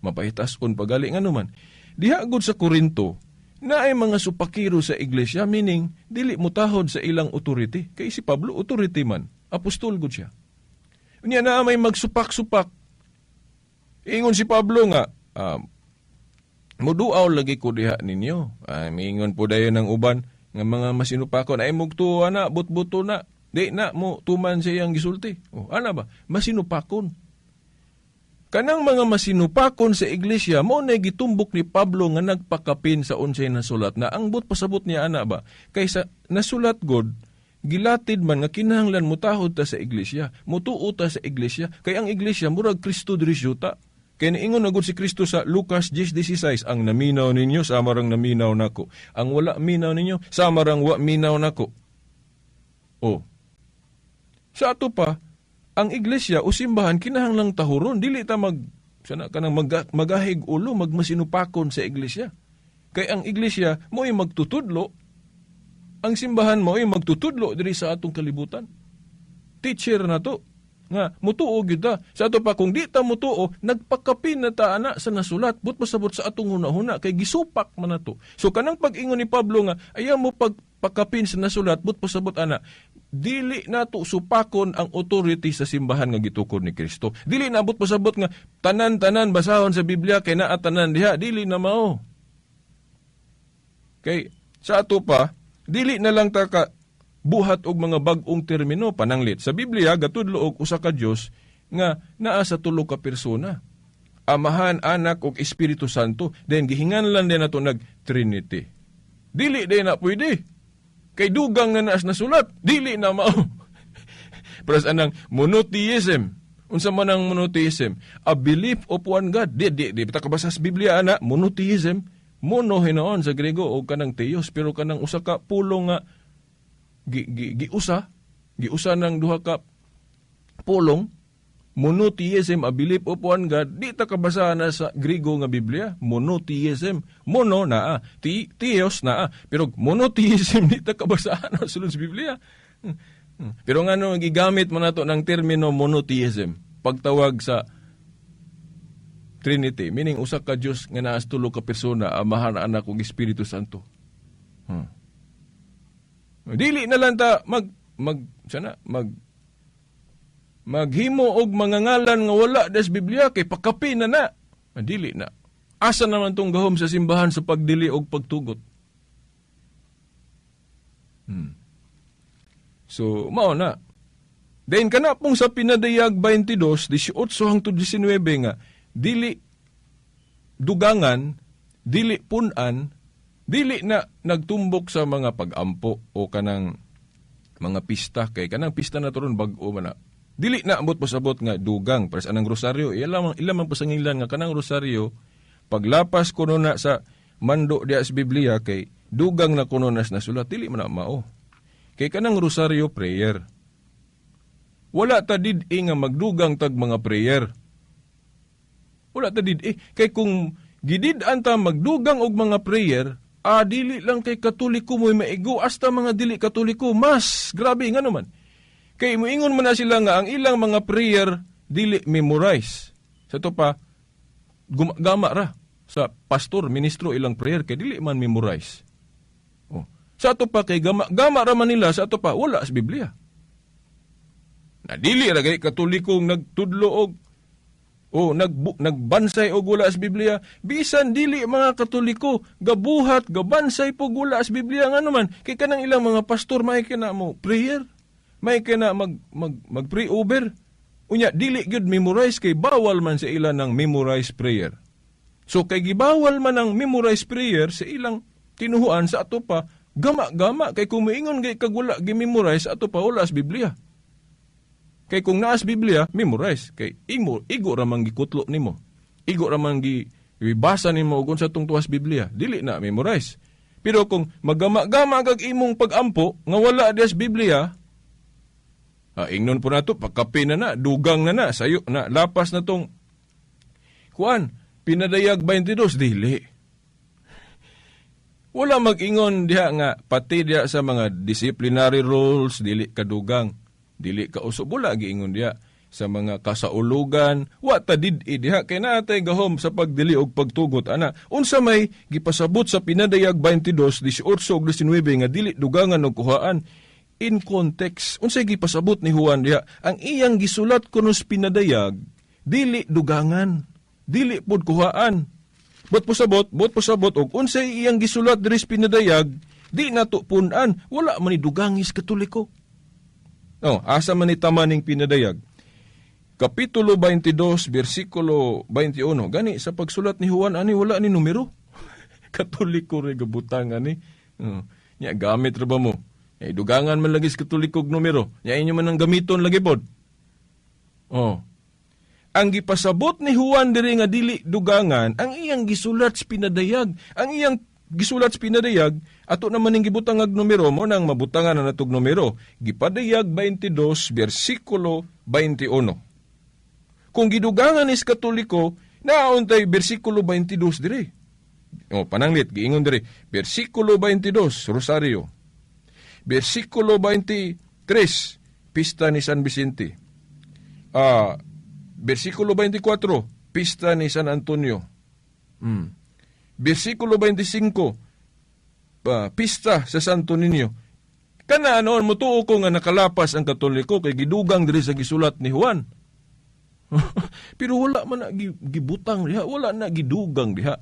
Mapahitason pagali nga naman. Diha gud sa Corinto, na ay mga supakiro sa iglesia, meaning dili mutahod sa ilang authority. Kay si Pablo authority man, apostol gud siya. Unya na may magsupak-supak. Ingon si Pablo nga, muduaw lagi ko diha ninyo. Ingon po dayon ng uban nga mga masinupakon, ay mugtuwa na, but-buto na. Di na mo tuman siyang gisulti. Ana ba? Masinupakon. Kanang mga masinupakon sa iglesia, mo na gitumbok ni Pablo nga nagpakapin sa unsay na sulat na ang but pasabot niya ana ba? Kaysa nasulat God, gilatid man nga kinahanglan mutahod ta sa iglesia, mutuo ta sa iglesia, kay ang iglesia murag Kristo diri syuta. Kaya niingon na si Kristo sa Lucas 10:16, ang naminaw ninyo, samarang naminaw nako. Ang wala minaw ninyo, samarang wa minaw nako. Sa ato pa, ang iglesia o simbahan kinahanglang tahuron, dili ta magahig ulo, magmasinupakon sa iglesia. Kay ang iglesia mo'y magtutudlo, ang simbahan mo'y magtutudlo diri sa atong kalibutan. Teacher na to. Nga, mutuo kita. Sa ato pa, kung di ta mutuo, nagpakapin na ta ana sa nasulat, but pasabot sa atong huna-huna, kay gisupak man na to. So, kanang pag-ingon ni Pablo nga, ayaw mo pagpakapin sa nasulat, but pasabot ana, dili na to supakon ang authority sa simbahan nga gitukod ni Kristo. Dili na but pasabot nga, tanan-tanan basahon sa Biblia, kay naa tanan diha, dili na mao. Kay, sa ato pa, dili na lang ta ka buhat og mga bag-ong termino pananglit. Sa Biblia, gatudlo og usa ka Dios nga naa sa tulo ka persona. Amahan, Anak ug Espiritu Santo. Then gihinganlan din nato nag Trinity. Dili din na pwede. Kay dugang na naas na sulat, dili na mao. Pero anang monotheism. Unsa man ang monotheism? A belief of one God. Di kabasa sa Biblia ana, monotheism. Mono hinoon sa Grego o kanang theos, pero kanang usa ka pulong nga giusa ng duha ka pulong, monotheism, a belief of one God, di ta kabasa na sa Grego nga Biblia, monotheism, mono naa, theos naa, pero monotheism di ta kabasa na sulod sa Biblia. Pero nga no, gigamit man nato ng termino monotheism, pagtawag sa Trinity, meaning usa ka Dios nga naa sa tulo ka persona, Amahan, Anak ug Espiritu Santo. Dili na lang ta maghimo og mga ngalan nga wala des Biblia kay pakapin na. Dili na. Asa naman tong gahom sa simbahan sa pagdili og pagtugot. So, mao na. Then kana pong sa pinadayag 22, 18 hangtod 19 nga, dili dugangan, dili punan, dili na nagtumbok sa mga pagampo o kanang mga pista. Kay kanang pista na turon bag-o man na. Dili na ambot pasabot nga dugang para sa anang rosaryo. Ilamang pasangilan nga kanang rosaryo, paglapas kuno na sa mando diya sa Biblia kay dugang na kuno na sulat, dili man na mao. Kay kanang rosaryo prayer. Wala ta did-i nga magdugang tag mga prayer. Wala ta did-i. Kay kung gidid-an ta magdugang og mga prayer, dili lang kay Katoliko mo'y maigo, hasta mga dili Katoliko, mas grabe nga naman. Kay moingon man na sila nga ang ilang mga prayer dili memorize. Sa to pa, gama ra. sa pastor, ministro ilang prayer kay dili man memorize. Oh. Sa ato pa kay gama raman nila sa ato pa wala sa Biblia. Na dili ra kay Katolikong nagtudlo og nagbansay og wala sa Biblia, bisan dili mga Katoliko gabuhat gabansay pog wala sa Biblia nga naman kay kanang ilang mga pastor may kana mo prayer, may kana mag pray over. Unya dili gyud memorize kay bawal man sa ilan ng memorize prayer. So kay gibawal man ang memorize prayer sa ilang tinuhuan sa ato pa gama kay kung moingon kay kag wala gi-memorize ato pa wala sa Biblia. Kay kung naas Biblia, memorize. Kay igo ramang gikutlo nimo. Igo ramang gibasa nimo kung sa tungtuas Biblia. Dili na memorize. Pero kung magama-gama kag imong pagampo nga wala dias Biblia, ingnon po na to, pagkape na dugang na sayo na, lapas na tong kuan, pinadayag 22, dili. Wala mag-ingon diha nga, pati diha sa mga disciplinary rules, dili kadugang. Dili ka usog wala giingon diha sa mga kasaulugan wa ta did-i diha kay natay gahom sa pagdili og pagtugot ana unsa may gipasabot sa pinadayag 22 18 ug 19 nga dili dugangan og kuhaan in context unsay gipasabot ni Juan diha ang iyang gisulat kuno sa pinadayag dili dugangan dili pud kuhaan bot pasabot og unsay iyang gisulat diri sa pinadayag di nato pun-an wala man ni dugangis Katoliko. Asa man ni tamaning pinadayag. Kapitulo 22, versikulo 21. Gani, sa pagsulat ni Juan, wala ni numero. Katoliko rin gabutang, Nya, gamit ra ba mo? Dugangan man lagi sa Katolikog numero. Nya, inyo man ang gamiton lagi pod. Ang gipasabot ni Juan diri nga dili dugangan, ang iyang gisulat sa pinadayag. Ang iyang gisulat sa pinadayag, ato naman ng gibutang ag numero mo nang mabutangan na natog numero. Gipadayag 22, versikulo 21. Kung gidugangan is Katoliko, naauntay versikulo 22 dire. Pananglit, giingon dire. Versikulo 22, Rosario. Versikulo 23, Pista ni San Vicente. Versikulo 24, Pista ni San Antonio. Versikulo 25, Pista sa Santo Niño. Kana noon mutuo ko nga nakalapas ang Katoliko kay gidugang diri sa gisulat ni Juan. Pero wala man na gibutang diha, wala na gidugang diha.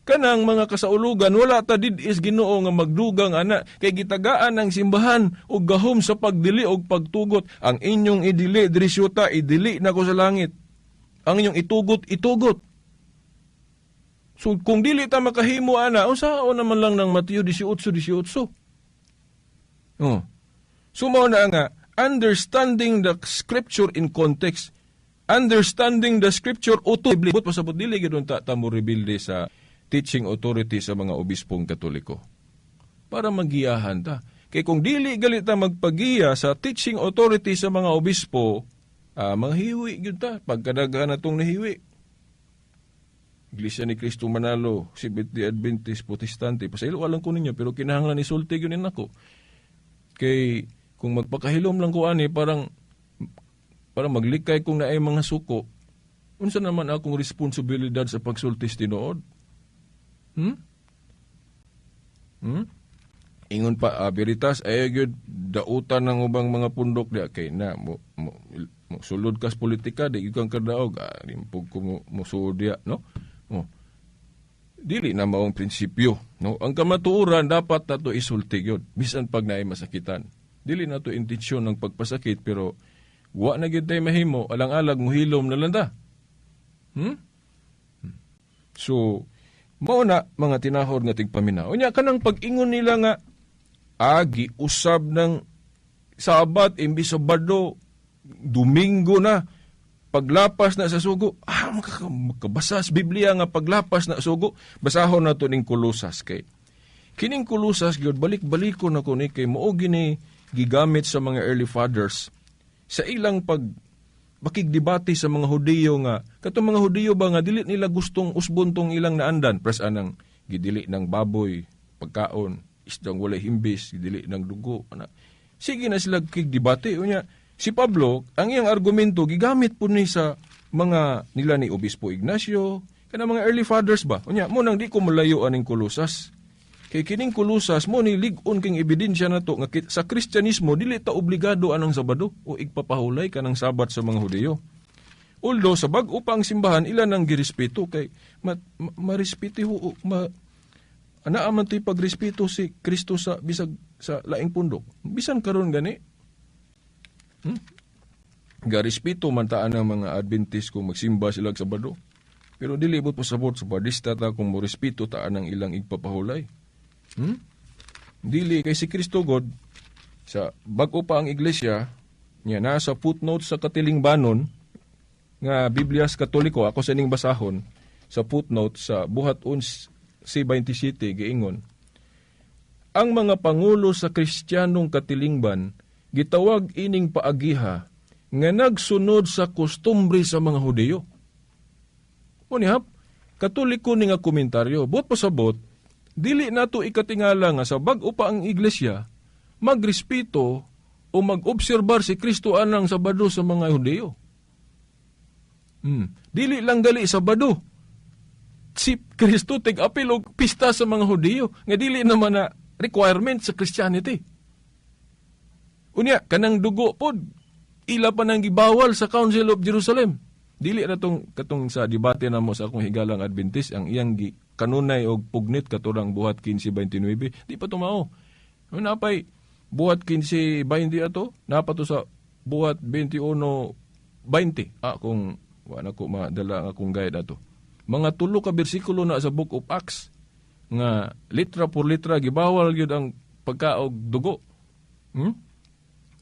Kanang mga kasaulugan wala ta did-is Ginoo nga magdugang ana kay gitagaan ang simbahan og gahom sa pagdili og pagtugot. Ang inyong idili diri syuta idili nako sa langit. Ang inyong itugot. So, kung dili ta makahimo, unsaon naman lang ng Mateo 18:18. Sumaw na nga, understanding the scripture in context, understanding the scripture authority, pasabot dili gidon ta mo rebilde sa teaching authority sa mga obispong Katoliko. Para magiyahan ta. Kay kung dili galit ta magpagiya sa teaching authority sa mga obispo, mga hiwi gyud ta, pagkadaghan natong nahiwi. Iglesia ni Cristo Manalo, Seventh-day Adventist, Protestante, pasaylo alam ko ninyo, pero kinahanglan isulti yun ako. Kay, kung magpakahilom lang ko parang maglikay kung naay mga suko, unsa naman akong responsibilidad sa pagsultis tinuod? Ingon pa, veritas, ayagod, dautan ng ubang mga pundok di, kay na, sulod kas politika, di ikang kadaog, limpog ko musudya, no? Dili na maong prinsipyo, no? Ang kamatuoran dapat nato isulti yun, bisan pag naay masakitan. Dili na to intensyon ng pagpasakit, pero wa na gyud tay mahimo, alang-alag mo hilom na landa. So, mao na mga tinahor nga tigpaminaw. Unya kanang pag-ingon nila nga agi usab ng Sabat imbis Sabado, Domingo na paglapas na sa sugo, makabasa sa Biblia nga paglapas na sugo, basahon na to ning Kolosas kay. Kining Kolosas gyud balik-baliko na ko ni kay mao gini gigamit sa mga early fathers sa ilang bakigdebate sa mga Hudiyo nga katong mga Hudiyo ba nga dili nila gustong usbontong ilang naandan pres anang gidili ng baboy pagkaon isdang walay himbis gidili ng dugo ana. Sige na sila kigdebate unya. Si Pablo, ang iyang argumento, gigamit po ni sa mga nila ni Obispo Ignacio, Kana mga early fathers ba? Unya, mo nang di ko malayo aning Kolosas. Kay kining Kolosas mo ni lig-on king ebidensya na to nga sa Kristyanismo dili ta obligado anang Sabado o igpapahulay kanang Sabat sa mga Hudiyo. Although sa bag-o pa ang simbahan ilan ang girespeto kay marespeto anaaman to'y pagrespeto si Kristo sa bisag sa laing pundok. Bisan karon gani. Garespeto man taan ang mga Adventist kung magsimba sila sa Sabado. Pero dili bot pasabot sa Badista ta kung mo respeto taan ang ilang igpapahulay. Dili kay si Kristo God sa bag-o pa ang iglesia niya nasa footnote sa katilingbanon nga Biblias Katoliko ako sa ning basahon sa footnote sa buhat 11:27 giingon ang mga pangulo sa Kristiyanong katilingban gitawag ining paagiha nga nagsunod sa kostumbre sa mga Hudiyo. Unihap, Katoliko ni nga komentaryo, bot pasabot, dili nato ikatingala nga sa bag-o pa ang iglesia, magrespeto o mag-obserbar si Kristo anang Sabado sa mga Hudiyo. Dili lang gali Sabado. Si Kristo tig-apil og pista sa mga Hudiyo, nga dili naman na requirement sa Christianity. Unya, kanang dugo pod, ila pa nang gibawal sa Council of Jerusalem. Dili na katong sa debate na mo sa akong higalang Adventist, ang iyang kanunay og pugnit katurang buhat 15:29, di pa tumao. Napay buhat 15:20 ato, napa to sa buhat 21:20. Kung wala ko madala akong guide ato. Mga 3 ka bersikulo na sa Book of Acts nga litra por litra gibawal gyud ang pagkaog dugo.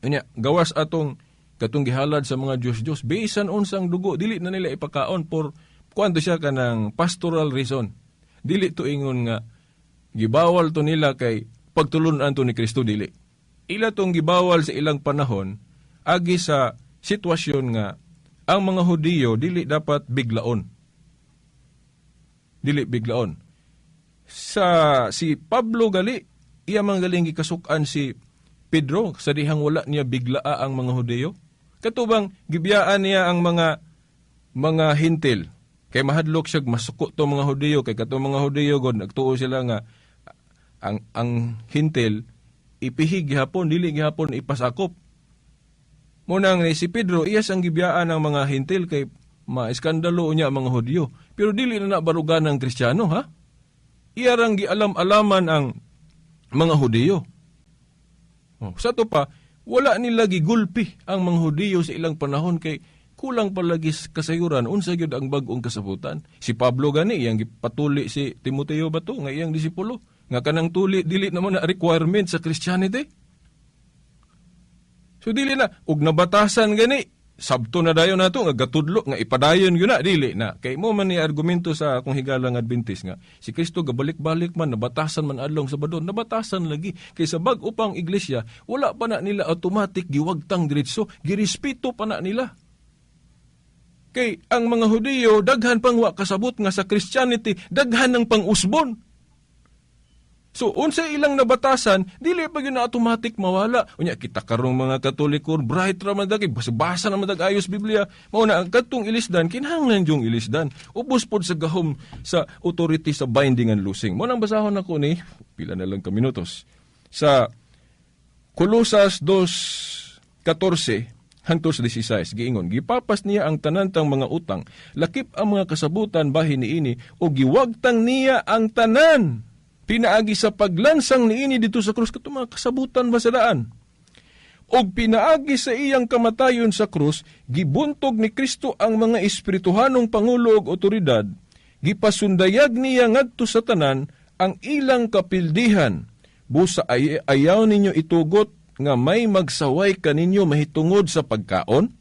Unya, gawas atong katong gihalad sa mga Diyos bisan unsang dugo dili na nila ipakaon por kuanto siya kanang pastoral reason. Dili to ingon nga gibawal to nila kay pagtulunan to ni Kristo, dili. Ila tong gibawal sa ilang panahon agi sa sitwasyon nga ang mga Hudiyo dili dapat biglaon. Dili biglaon. Si Pablo gali iya man galing gikasukan si Pedro sa dihang wala niya biglaa ang mga Hudiyo. Katubang gibiyaan niya ang mga hintil. Kay mahadlok siya masuko to mga Hudiyo, kay katong mga Hudiyo god nagtuo sila nga ang hintil ipihig gihapon, dili gihapon ipasakop. Munang ni si Pedro iyas ang gibiyaan ang mga hintil kay maiskandalo niya ang mga Hudiyo. Pero dili na barugan ng Kristiyano, ha? Iyarang gialam-alaman ang mga Hudiyo. Sa to pa, wala nila gigulpi ang mga Hudiyo sa ilang panahon kay kulang palagi kasayuran unsa gyud ang bag-ong kasabutan. Si Pablo gani iyang gipatuli si Timoteo bato nga iyang disipulo nga kanang tuli dili naman na requirement sa Christianity. So dili na ug nabatasan gani sabto na dayon nato nga gatudlo nga ipadayon gyud na dili na kay mo man ni argumento sa akong higalang Adventist nga si Kristo gabalik-balik man nabatasan man adlong Sabado, nabatasan lagi kay sa bag upang iglesia wala pa na nila automatic giwagtang diretso, girespeto pa na nila. Kay ang mga Hudiyo daghan pang wa kasabot nga sa Christianity daghan ng pang-usbon. So, unsa ilang nabatasan, dili pa yun na automatic mawala. Unya, kita karong mga Katoliko, bright raman dagi, basa naman ayos Biblia. Mauna, ang katong ilisdan, kinahanglan yung ilisdan. Ubos pod sa gahom sa authority sa binding and loosing. Munang basahon ako ni, pila na lang ka minutos, sa Kolosas 2:14 hangtod sa 16, giingon, gipapas niya ang tanantang mga utang, lakip ang mga kasabutan bahin niini, o giwagtang niya ang tanan. Pinaagi sa paglansang niini dito sa krus, katong mga kasabutan ba sa daan. Og pinaagi sa iyang kamatayon sa krus, gibuntog ni Kristo ang mga espirituhanong pangulo og otoridad, gipasundayag niya ngadto sa tanan ang ilang kapildihan. Busa ayaw ninyo itugot nga may magsaway kaninyo mahitungod sa pagkaon?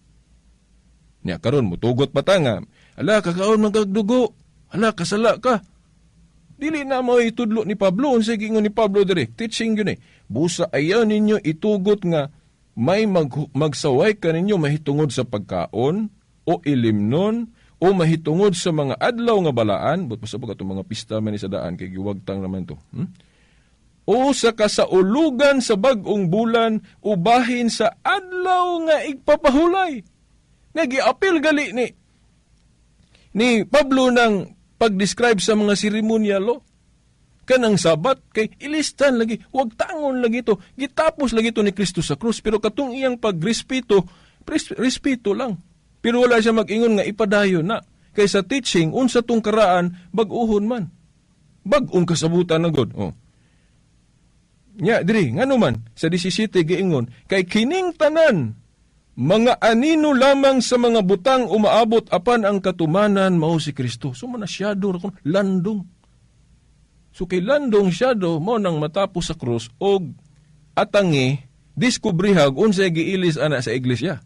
Niya karon mutugot pa ta nga, ala kakaon magagdugo, ala kasala ka. Dili na mo itudlo ni Pablo, unsa gingon ni Pablo direct, teaching yun busa ayaw ninyo itugot nga may magsaway kaninyo mahitungod sa pagkaon, o ilimnon, o mahitungod sa mga adlaw nga balaan, but pasabog atong mga pista man sa daan, kay giwagtang naman to. O sa kasaulugan sa bag-ong bulan, ubahin sa adlaw nga igpapahulay. Nagiapil gali ni Pablo ng pag-describe sa mga seremonyalo. Kanang Sabat, kay ilistan lagi, huwag tangon lagi to. Gitapos lagi to ni Kristo sa krus, pero katong iyang pagrespeto, respeto lang. Pero wala siya mag-ingon nga ipadayon na. Kay sa teaching, unsa tong karaan, bag-uhon man. Bag-ong kasabutan na god. Oh. Nya, diri, nga naman, sa 17, giingon, kay kining tanan, mga anino lamang sa mga butang umaabot apan ang katumanan mao si Kristo. So manasyado ra kun landong. So kay landong syado mo nang matapos sa krus og atangi diskubrihag unsay giilis ana sa iglesia.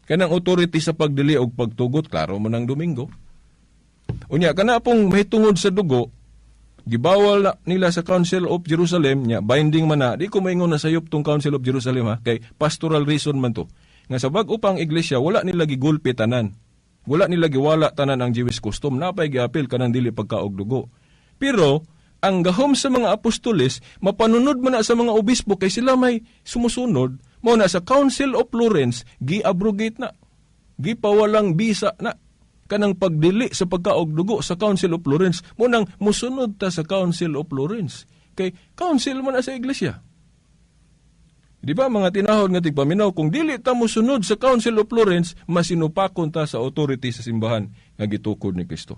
Kanang authority sa pagdili og pagtugot klaro mo nang Domingo. Unya kana pong mahitungod sa dugo gibawal na nila sa Council of Jerusalem nya binding man na di ko maingon na sayop tong Council of Jerusalem ha kay pastoral reason man to nga sa bag-o pang iglesia wala nila gigulpi tanan, wala nila giwala tanan ang Jewish custom, napay giapil kanang dili pagkaog dugo. Pero ang gahom sa mga apostoles mapanunod man na sa mga obispo kay sila may sumusunod mo na sa Council of Florence gi-abrogate na, gipawalang bisa na kanang pagdili sa pagkaog dugo sa Council of Florence, mo nang musunod ta sa Council of Florence. Kay council man na sa iglesia. Di ba mga tinahod nga tigpaminaw, kung dili ta musunod sa Council of Florence, masinupakon ta sa authority sa simbahan nga gitukod ni Kristo.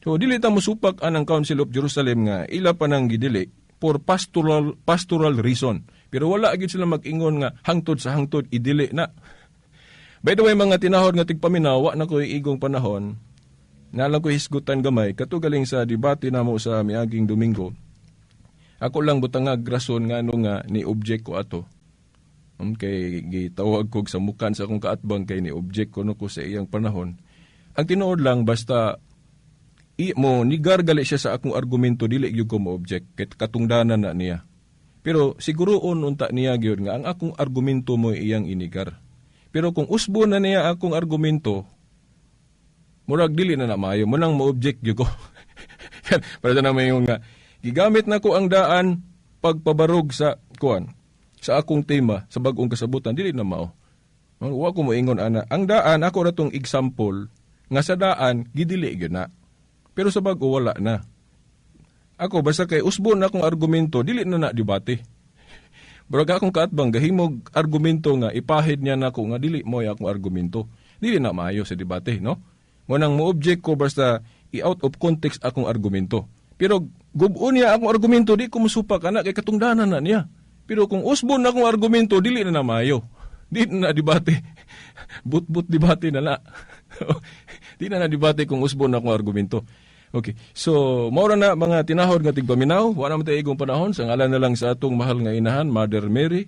So dili ta musupak anang Council of Jerusalem nga ila pa nang gidili for pastoral reason. Pero wala agad sila mag-ingon nga hangtod sa hangtod idili na. By the way, mga tinahod nga tigpaminawa na ko igong panahon, nalang ko hisgutan gamay, katugaling sa debate na mo sa miaging Domingo, ako lang butangag rason nga ano nga ni object ko ato. Kay gitawag ko sa mukan sa akong kaatbang kay ni object ko no ko sa iyang panahon. Ang tinuod lang, basta nigar gali siya sa akong argumento, dili gyud ko mo object, kay katungdanan na niya. Pero siguroon unta niya gyud nga ang akong argumento mo iyang inigar. Pero kung usbo na niya akong argumento, murag dili na maayo, munang ma-object yun ko. Para na may yung nga, gigamit na ko ang daan pagpabarog sa kuan, sa akong tema, sa bagong kasabutan, dili na mao. Huwag ko moingon ana. Ang daan, ako na tong example, nga sa daan, gidili yun na. Pero sa bago, wala na. Ako, basta kay usbo na akong argumento, dili na debate. Baraga akong kaatbang, gahimog argumento nga, ipahid niya na ako nga, dili mo akong argumento. Dili na maayo sa debate, no? Munang mo-object ko basta i-out of context akong argumento. Pero gubon niya akong argumento, di ko musupak, anak, kay katungdanan na niya. Pero kung usbon na akong argumento, dili na maayo. Di na debate. But debate na na. Di na debate kung usbon na akong argumento. Okay, so maura na mga tinahod nga tigpaminaw, wala man tayo igong panahon, sa ngalan na lang sa atong mahal nga inahan, Mother Mary,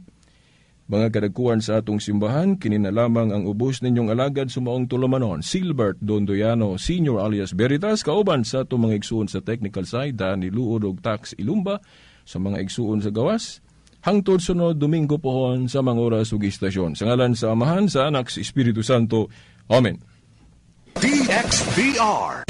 mga kadagkuhan sa atong simbahan, kini na lamang ang ubos ninyong alagad sumaong tulumanon, Silbert Dondoyano Sr. alias Veritas, kauban sa atong mga igsuon sa technical side, Dani Luod og Tax Ilumba, sa mga igsuon sa gawas, hangtod sunod Domingo pohon sa mga oras ug istasyon. Sa ngalan sa Amahan, sa Anak, sa Espiritu Santo. Amen. DXBR